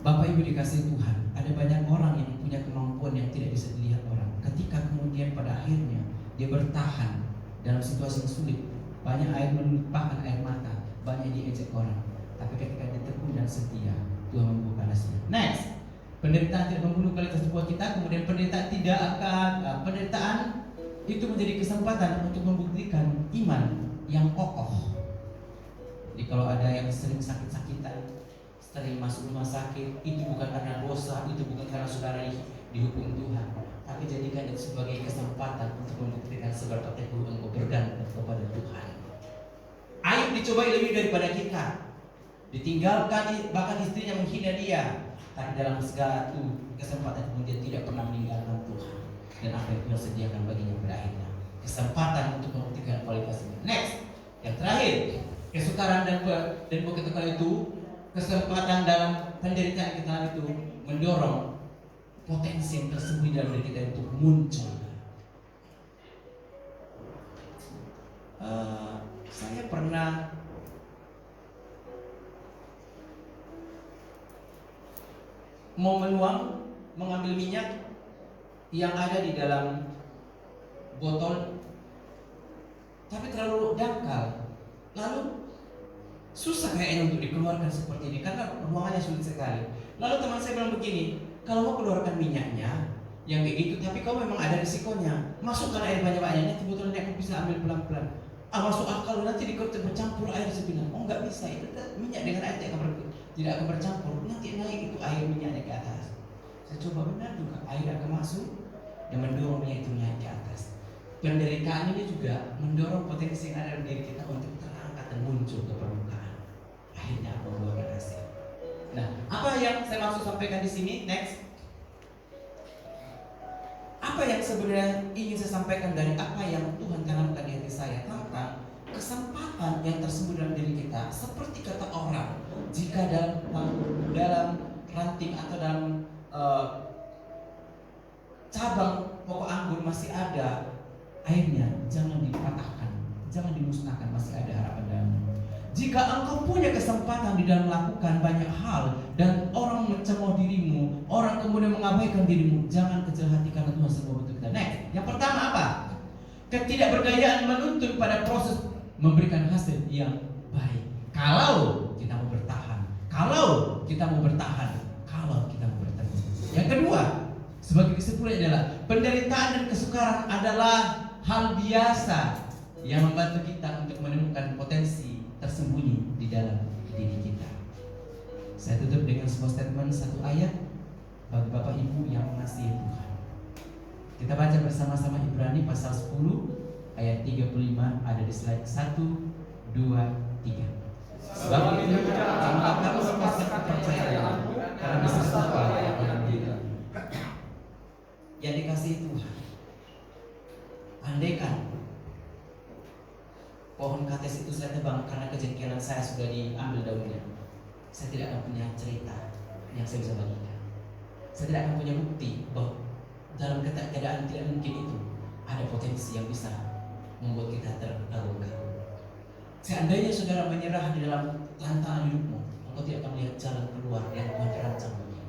Bapak Ibu dikasih Tuhan, ada banyak orang yang punya kemampuan yang tidak bisa dilihat orang. Ketika kemudian pada akhirnya dia bertahan dalam situasi yang sulit, banyak air menumpahkan air mata, banyak diejek orang. Tapi ketika dia tekun dan setia, Tuhan membuka hasilnya. Next, penderitaan tidak membunuh kualitas buah kita. Kemudian penderitaan itu menjadi kesempatan untuk membuktikan iman yang kokoh. Jadi kalau ada yang sering sakit-sakitan, sering masuk rumah sakit, itu bukan karena dosa, itu bukan karena saudara dihukum Tuhan, tapi jadikan itu sebagai kesempatan untuk membuktikan seberapa teguh engkau bergantung kepada Tuhan. Ayub dicobai lebih daripada kita, ditinggalkan, bahkan istrinya menghina dia, tapi dalam segala itu kesempatan kemudian tidak pernah meninggalkan Tuhan dan apa yang Tuhan sediakan baginya pada akhirnya. Kesempatan untuk membuktikan kualitas ini. Next, yang terakhir, kesukaran dan ketekunan itu, kesempatan dalam penderitaan kita itu mendorong potensi yang tersembunyi dalam diri kita untuk muncul. Saya pernah mau mengambil minyak yang ada di dalam botol, tapi terlalu dangkal, lalu susah kayaknya untuk dikeluarkan seperti ini karena ruangannya sulit sekali. Lalu teman saya bilang begini, kalau mau keluarkan minyaknya yang kayak gitu, tapi kau memang ada risikonya, masukkan air banyak-banyak, nanti botolnya aku bisa ambil pelan-pelan. Masuk akal, nanti bercampur air. Saya bilang, oh nggak bisa, itu minyak dengan air tidak akan bercampur, nanti naik itu air minyaknya ke atas. Saya coba, benar juga, air akan masuk dan mendorong minyak itu naik ke atas. Penderitaan ini juga mendorong potensi yang ada dalam diri kita untuk terangkat dan muncul ke permukaan. Akhirnya membuahkan hasil. Nah, apa yang saya maksud sampaikan di sini? Next. Apa yang sebenarnya ingin saya sampaikan dari apa yang Tuhan tanamkan di hati saya tentang kesempatan yang tersembunyi dalam diri kita. Seperti kata orang, jika dalam ranting atau dalam cabang pokok anggur masih ada airnya, jangan dipatahkan, jangan dimusnahkan, masih ada harapan dalamnya. Jika engkau punya kesempatan di dalam melakukan banyak hal dan orang mencemooh dirimu, orang kemudian mengabaikan dirimu, jangan kecil hati karena Tuhan semua untuk kita. Next, yang pertama apa? Ketidakberdayaan menuntut pada proses memberikan hasil yang baik. Kalau kita mau bertahan, kalau kita mau bertahan. Yang kedua, sebagai kesimpulan adalah penderitaan dan kesukaran adalah hal biasa yang membantu kita untuk menemukan potensi tersembunyi di dalam diri kita. Saya tutup dengan sebuah statement satu ayat bagi Bapak Ibu yang mengasihi Tuhan. Kita baca bersama-sama Ibrani pasal 10 ayat 35, ada di slide 1, 2, 3. Sebab itu janganlah kamu lepaskan kepercayaan, karena bisa apa yang tidak. Yang dikasihi Tuhan, andaikan pohon kates itu saya tebang karena kejengkelan saya sudah diambil daunnya, saya tidak akan punya cerita yang saya bisa bagikan. Saya tidak akan punya bukti bahwa dalam keadaan tidak mungkin itu ada potensi yang bisa membuat kita terkagum-kagum. Seandainya saudara menyerah di dalam tantangan hidupmu, engkau tidak akan melihat jalan keluar yang Tuhan rancang bagi.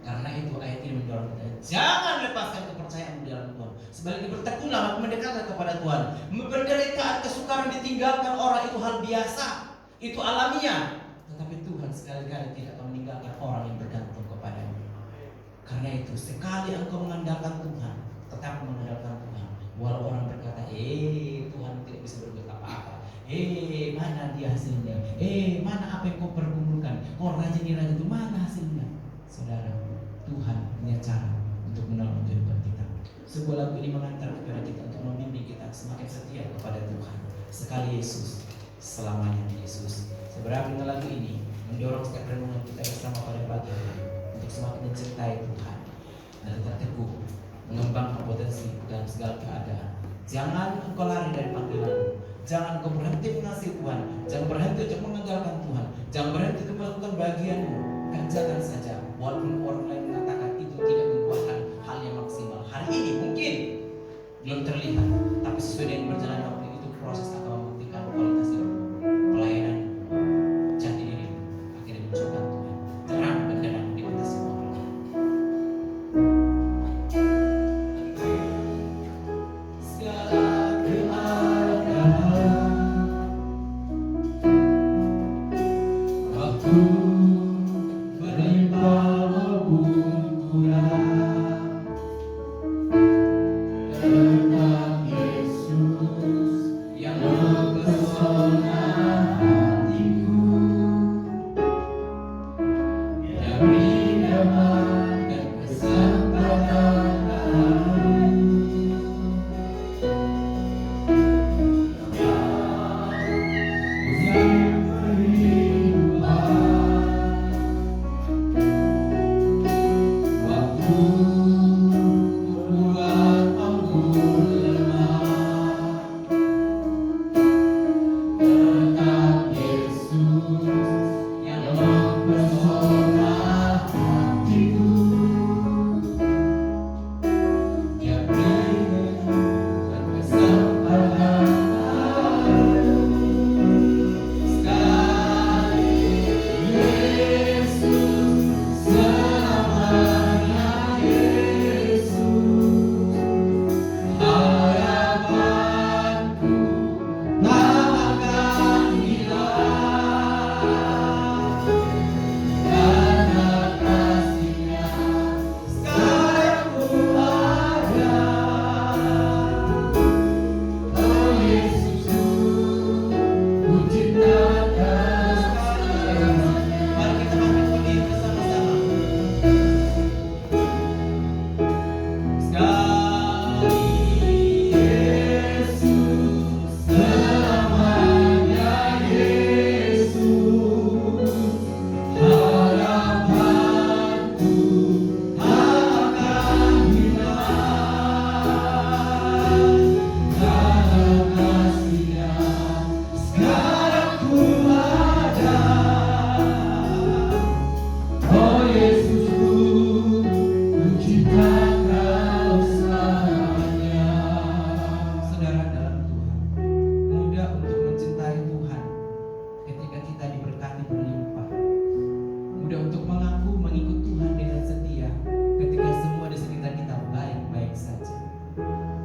Karena itu ayat ini mendorong kita, jangan lepaskan kepercayaan di dalam Tuhan. Sebaliknya bertekunlah, mendekatlah kepada Tuhan. Penderitaan, kesukaran, ditinggalkan orang itu hal biasa, itu alamiah. Tetapi Tuhan sekali-kali tidak akan meninggalkan orang yang bergantung kepadanya. Karena itu sekali engkau mengandalkan Tuhan, tetap mengandalkan Tuhan. Walau orang berkata, Tuhan tidak bisa berbuat apa-apa. Mana dia hasilnya? Mana apa yang kau pergumulkan? Kau rajin itu, mana hasilnya? Saudara, Tuhan punya cara untuk menolong kehidupan kita. Sebuah lagu ini mengantar kepada kita untuk membimbing kita semakin setia kepada Tuhan. Sekali Yesus, selamanya Yesus. Seberapa dengan lagu ini mendorong setiap renungan kita bersama pada pagi hari untuk semakin mencintai Tuhan dan tetap teguh mengembangkan potensi dalam segala keadaan. Jangan engkau lari dari panggilanmu. Jangan engkau berhenti mengasihi Tuhan. Jangan berhenti untuk mengandalkan Tuhan. Jangan berhenti untuk melakukan bagianmu. Kerjakan saja, walaupun orang lain mengatakan itu tidak merupakan hal yang maksimal. Hari ini mungkin belum terlihat, tapi sesuai dengan berjalan waktu itu proses akan membuktikan kualitas hidup, pelayanan, jati diri akhirnya menunjukkan Tuhan terang benderang di atas semua orang. Segala keadaan, waktu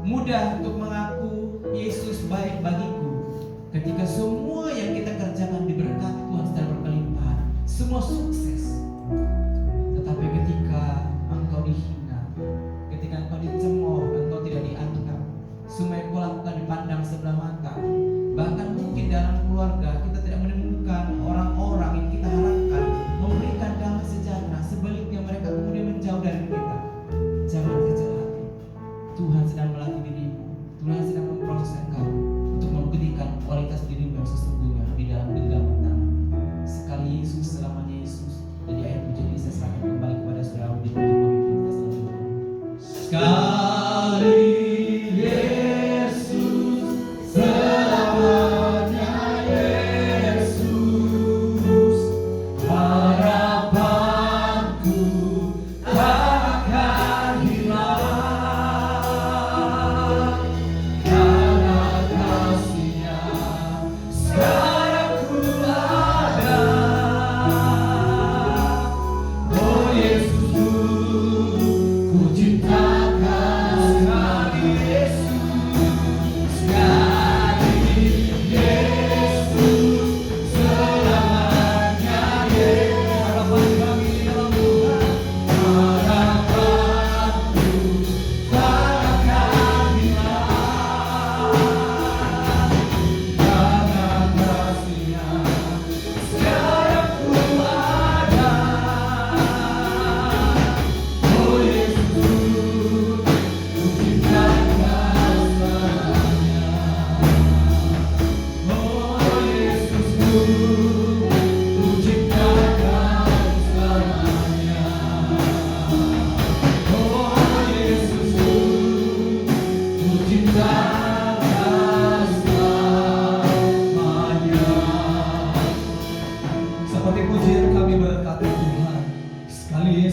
mudah untuk mengaku Yesus baik bagiku ketika semua yang kita kerjakan diberkati Tuhan secara berkelimpahan, semua sukses. Tetapi ketika engkau dihina, ketika engkau dicemooh, engkau tidak dianggap, semua yang kau lakukan dipandang sebelah mata, bahkan mungkin dalam keluarga kita tidak menemukan orang-orang yang kita harapkan memberikan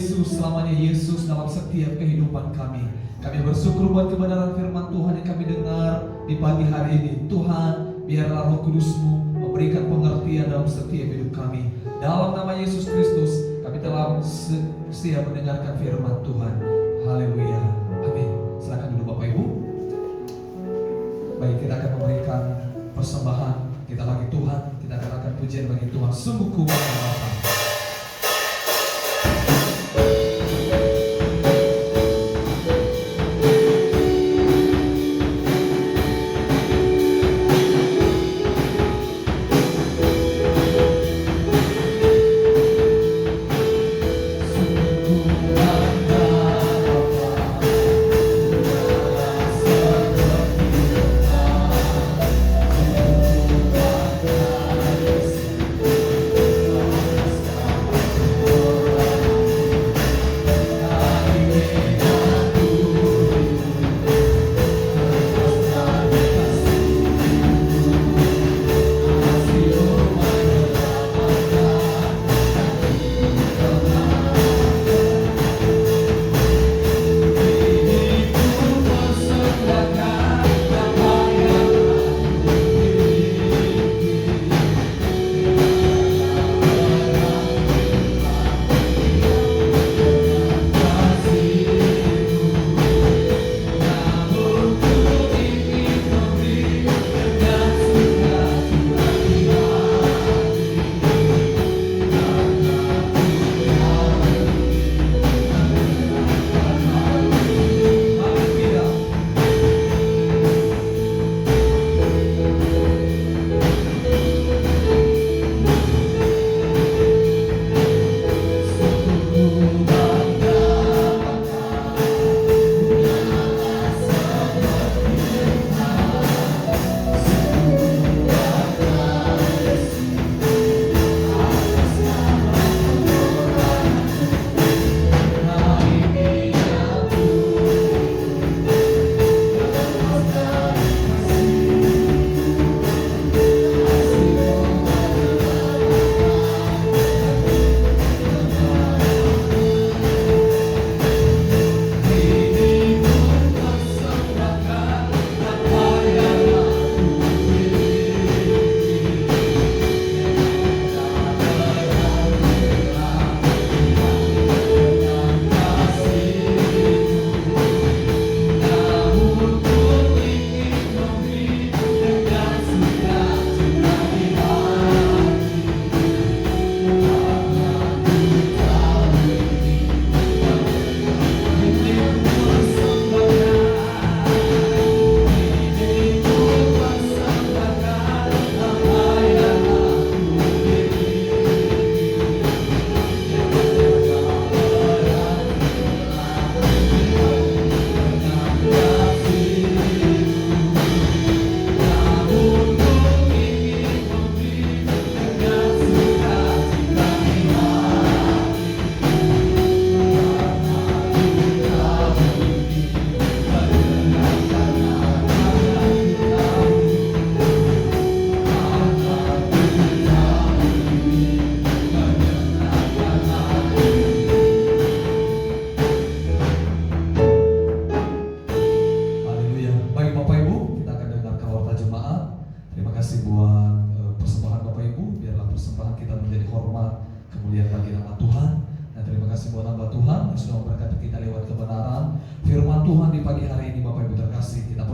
Yesus, selamanya Yesus dalam setiap kehidupan kami. Kami bersyukur buat kebenaran firman Tuhan yang kami dengar di pagi hari ini. Tuhan, biarlah Roh Kudus-Mu memberikan pengertian dalam setiap hidup kami. Dalam nama Yesus Kristus, kami telah siap mendengarkan firman Tuhan. Haleluya. Amin. Silakan duduk Bapak Ibu. Baik, kita akan memberikan persembahan kita bagi Tuhan. Kita akan pujian bagi Tuhan. Sungguh kuat dan Bapa.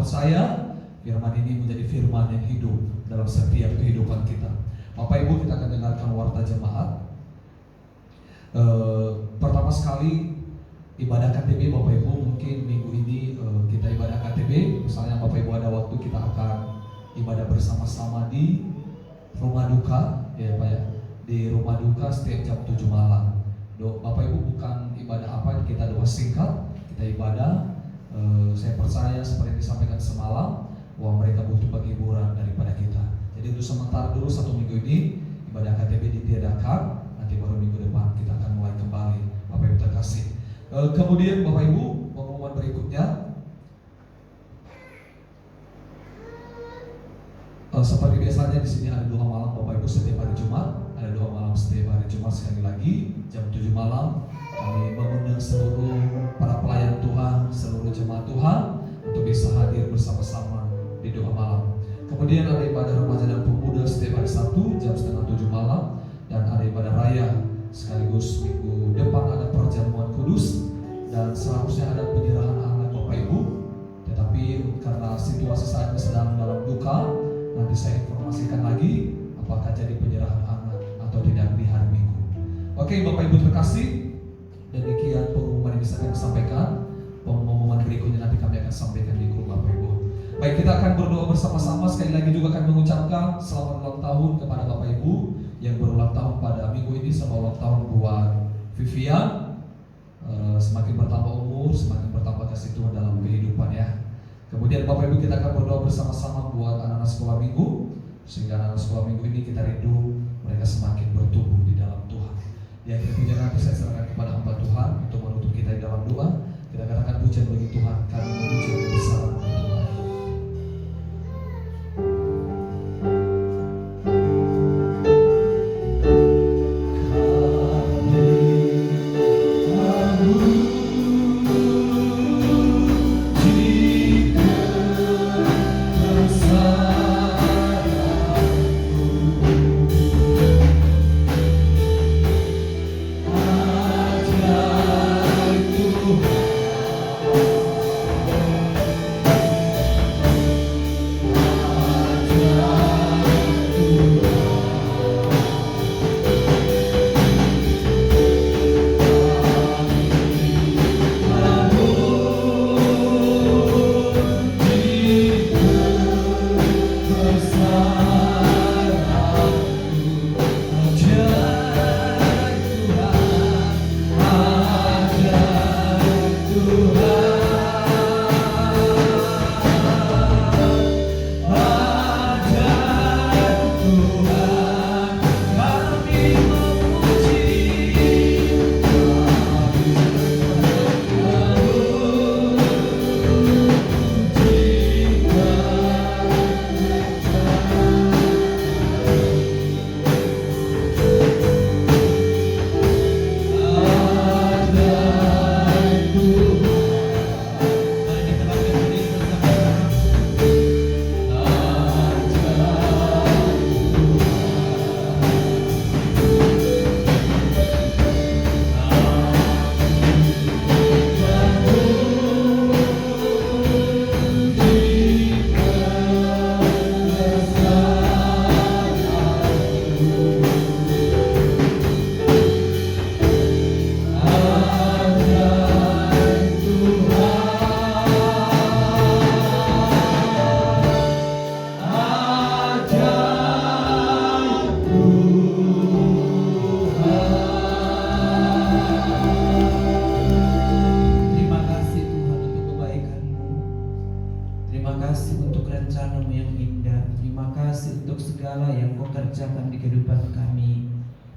Percaya firman ini menjadi firman yang hidup dalam setiap kehidupan kita. Bapak Ibu, kita akan dengarkan warta jemaat. Pertama sekali ibadah KTB Bapak Ibu, mungkin minggu ini kita ibadah KTB. Misalnya Bapak Ibu ada waktu, kita akan ibadah bersama-sama di rumah duka, ya Pak ya. Di rumah duka setiap jam 7 malam. Bapak Ibu, bukan ibadah apa, kita doa singkat, kita ibadah. Saya percaya seperti yang disampaikan semalam bahwa mereka butuh penghiburan daripada kita. Jadi untuk sementara dulu 1 minggu ini ibadah KTB ditiadakan, nanti baru minggu depan kita akan mulai kembali. Bapak Ibu terkasih. Kemudian Bapak Ibu, pengumuman berikutnya seperti biasanya di sini ada doa malam Bapak Ibu setiap hari Jumat, ada doa malam setiap hari Jumat sekali lagi jam 7 malam. Kami mengundang seluruh para pelayan Tuhan, seluruh jemaat Tuhan untuk bisa hadir bersama-sama di doa malam. Kemudian ada ibadah remaja dan pemuda setiap hari Sabtu jam 6:30 malam, dan ada ibadah raya sekaligus minggu depan ada perjamuan kudus, dan seharusnya ada penyerahan anak Bapak Ibu. Tetapi karena situasi saat ini sedang dalam duka, nanti saya informasikan lagi apakah jadi penyerahan anak atau tidak di hari Minggu. Oke Bapak Ibu terkasih, demikian pengumuman yang bisa kami sampaikan. Pengumuman berikutnya nanti kami akan sampaikan di grup Bapak Ibu. Baik, kita akan berdoa bersama-sama. Sekali lagi juga akan mengucapkan selamat ulang tahun kepada Bapak Ibu yang berulang tahun pada minggu ini. Selamat ulang tahun buat Vivian. Semakin bertambah umur, semakin bertambah kasih Tuhan dalam kehidupan ya. Kemudian Bapak Ibu kita akan berdoa bersama-sama buat anak-anak sekolah minggu, sehingga anak-anak sekolah minggu ini kita rindu mereka semakin bertumbuh di dalam Tuhan. Yang kita punya nanti saya serahkan kepada hamba Tuhan untuk menutup kita di dalam doa. Kita katakan pujian bagi Tuhan, kami memuji kebesaran Tuhan.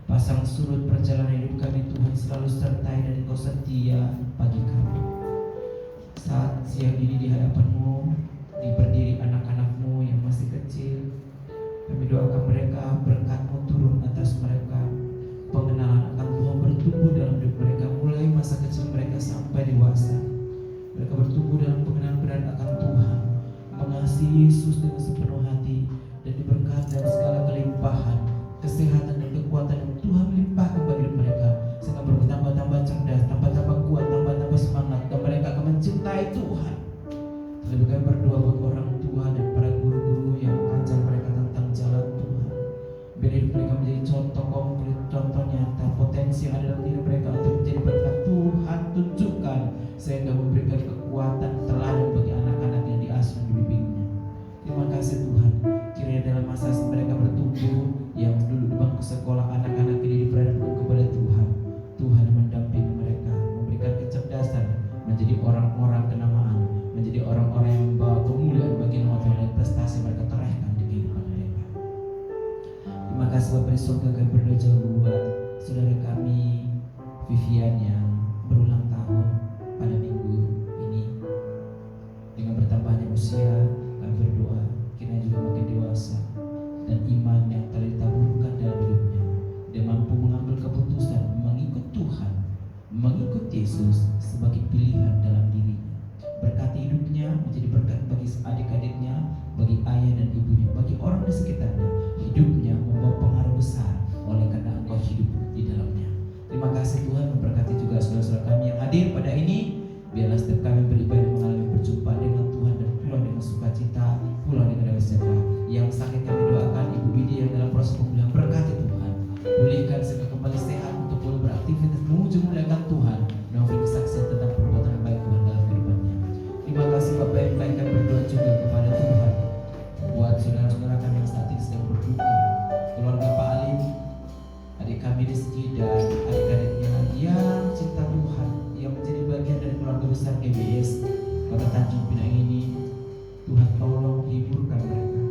Pasang surut perjalanan hidup kami Tuhan, selalu sertai dan Engkau setia bagi kami. Saat siang ini di hadapan-Mu diberdiri anak-anak-Mu yang masih kecil, kami doakan mereka, berkat-Mu turun atas mereka, pengenalan akan Tuhan bertumbuh dalam hidup mereka, mulai masa kecil mereka sampai dewasa. Mereka bertumbuh dalam pengenalan benar akan Tuhan, mengasihi Yesus dengan sepenuh hati, dan diberkati dalam segala kelimpahan, kesehatan dan kekuatan yang Tuhan limpahkan bagi mereka, sehingga bertambah-tambah cerdas, tambah-tambah kuat, tambah-tambah semangat, dan mereka akan mencintai Tuhan. Lebih kami berdoa buat orang tua dan para guru-guru yang mengajar mereka tentang jalan Tuhan. Biar hidup mereka menjadi contoh konkret, contoh nyata, potensi yang ada dalam diri mereka untuk menjadi berkat Tuhan tunjukkan, sehingga memberikan kekuatan teladan bagi anak-anak yang diasuh dan dibimbingnya. Terima kasih Tuhan. Kiranya dalam masa mereka bertumbuh, yang dulu di bangku sekolah, anak-anak ini diperhadapkan kepada Tuhan. Tuhan yang mendampingi mereka, memberikan kecerdasan, menjadi orang-orang kenamaan, menjadi orang-orang yang membawa kemuliaan bagi nama Tuhan dan prestasi mereka torehkan di kehidupan mereka. Terima kasih Bapak di surga, kami berdoa buat saudara kami Vivian yang berulang tahun pada minggu ini. Dengan bertambahnya usia, kami berdoa kiranya juga makin dewasa, dan iman yang telah ditaburkan dalam hidupnya, dia mampu mengambil keputusan mengikut Tuhan, mengikut Yesus sebagai pilihan dalam dirinya. Berkati hidupnya, menjadi berkat bagi adik-adiknya, bagi ayah dan ibunya, bagi orang di sekitarnya. Hidupnya membawa pengaruh besar oleh karena Engkau hidup di dalamnya. Terima kasih Tuhan, memberkati juga saudara-saudara kami yang hadir pada ini. Biarlah setiap kami beribadah mengalami perjumpaan dengan Tuhan dan pulang dengan sukacita, pulang dengan damai sejahtera. Yang sakit kami doakan Ibu Bidi yang dalam proses pemulihan, berkati Tuhan, pulihkan sehingga kembali sehat untuk boleh beraktivitas memuji muliakan Tuhan dan memberi kesaksian tentang perbuatan baik Tuhan dalam kehidupannya. Terima kasih Bapak yang baik, kami berdoa juga kepada Tuhan buat saudara-saudara kami yang saat ini sedang berduka, keluarga Pak Alim, adik kami Rizky dan adik-adiknya yang cinta Tuhan, yang menjadi bagian dari keluarga besar GBS Kota Tanjung Pinang ini. Tuhan tolong hiburkan mereka.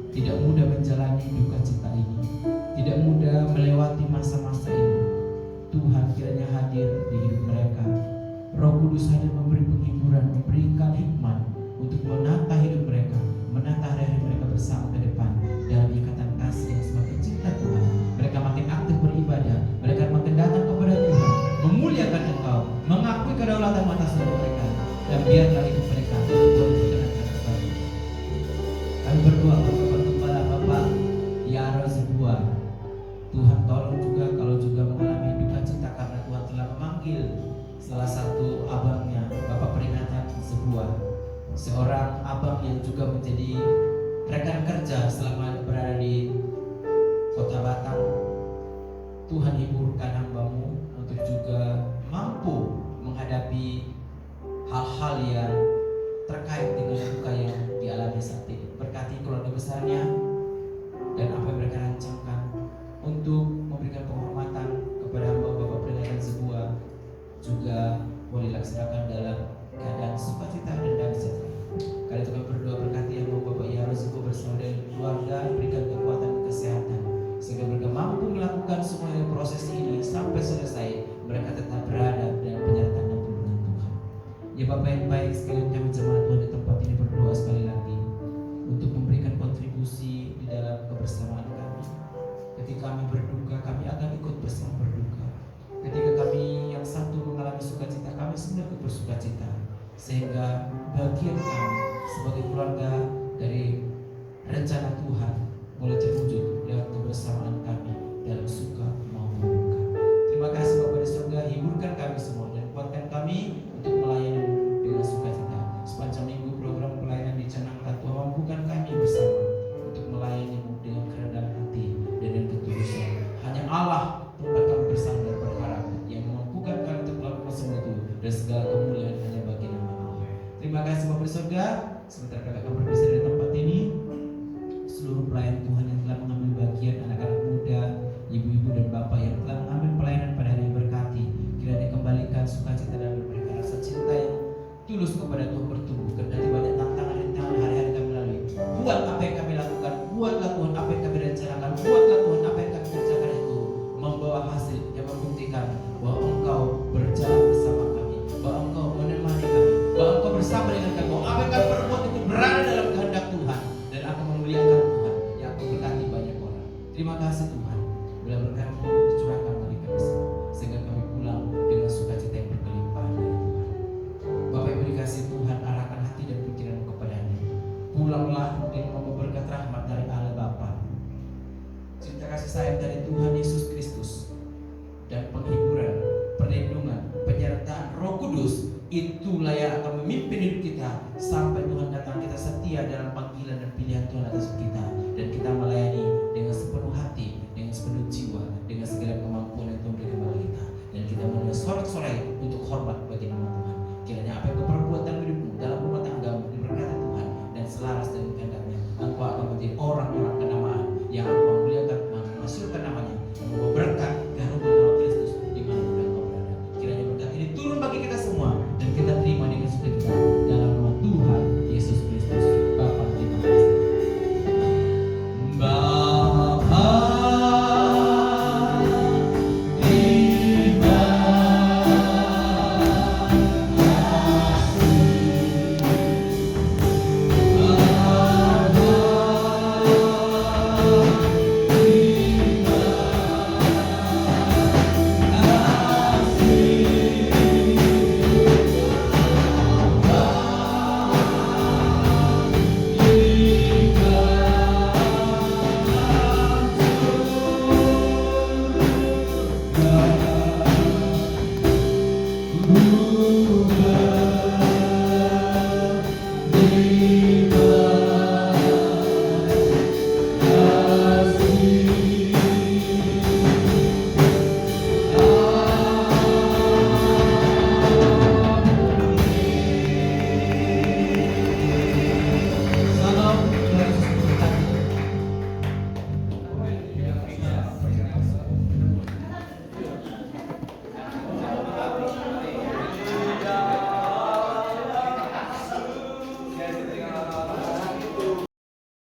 Tidak mudah menjalani duka cita ini, tidak mudah melewati masa-masa ini. Tuhan kiranya hadir di hidup mereka. Roh Kudus hadir memberi penghiburan, memberikan hikmat untuk menata hidup mereka, menata hari-hari mereka bersama ke depan dalam ikatan kasih yang semakin cinta Tuhan. Mereka makin aktif beribadah, mereka makin datang kepada Tuhan, memuliakan Engkau, mengakui kedaulatan atas hidup mereka, dan biarlah hidup mereka boleh dikenalkan kepada. Kami berdoa kepada Kepala Bapak Yaro sebuah. Tuhan tolong juga kalau juga mengalami duka cita karena Tuhan telah memanggil salah satu abangnya, Bapak Peringatan sebuah, seorang abang yang juga menjadi rekan kerja selama berada di Kota Batam. Tuhan hiburkan hamba-Mu untuk juga mampu menghadapi hal-hal yang terkait dengan duka yang dialami saat ini. Berkati keluarga besarnya dan apa yang mereka rancangkan untuk memberikan penghormatan kepada hamba Bapak Peringatan sebuah juga boleh dilaksanakan dalam keadaan sukacita dan damai sejahtera. Kali itu kami berdoa berkati hamba Bapak Yarozuko bersama dengan keluarga, berikan kekuatan dan kesehatan sehingga mereka mampu melakukan semua proses ini sampai selesai. Mereka tetap berada dalam penyertaan dan perlindungan Tuhan. Ya Bapak yang baik, sekalian kami jemaat Tuhan di tempat ini berdoa sekali lagi untuk memberikan kontribusi di dalam kebersamaan kami. Ketika kami berduka, kami akan ikut bersama berduka. Ketika kami yang satu mengalami sukacita, kami semua ikut bersukacita. Sehingga bagian kami sebagai keluarga dari rencana Tuhan boleh terwujud lewat kebersamaan kami dalam suka maupun duka. Terima kasih Bapak di surga, hiburkan kami semua dan kuatkan kami untuk melayani dengan sukacita. Sepanjang minggu program pelayanan dicanangkan, Tuhan mampukan kami bersama untuk melayani-Mu dengan kerendahan hati dan dengan ketulusan. Hanya Allah tempat kami bersandar berharap yang memampukan kami untuk melakukan semua itu, dan segala kemuliaan hanya bagi nama Allah. Terima kasih Bapak di surga. Sementara kakak kami berpisah dari tempat ini, seluruh pelayan Tuhan yang telah mengambil bagian, anak-anak muda, ibu-ibu dan bapak yang telah mengambil pelayanan pada hari yang berkati, kiranya dikembalikan sukacita dan memberikan rasa cinta yang tulus kepada Tuhan bertumbuh. Kendati banyak tantangan-tantangan hari-hari kami lalui, buat apa yang kami lakukan, buatlah Tuhan apa yang kami rencanakan, buatlah Tuhan apa yang kami kerjakan itu membawa hasil yang membuktikan bahwa Engkau berjalan bersama kami, bahwa Engkau menemani kami, bahwa Engkau bersama dengan kami, bahwa apa yang kami perbuat itu berada dalam kehendak Tuhan dan akan memuliakan Tuhan yang akan berkati banyak orang. Terima kasih Tuhan, bila berkat-Mu dicurahkan bagi kami semua, sehingga kami pulang dengan sukacita yang berkelimpahan dari Tuhan. Bapak Ibu dikasih Tuhan, arahkan hati dan pikiran kepada-Nya. Pulanglah mungkin membawa berkat rahmat dari Allah Bapa, cinta kasih sayang dari Tuhan Yesus Kristus, dan penghiburan, perlindungan, penyertaan Roh Kudus. Itulah yang akan memimpin hidup kita sampai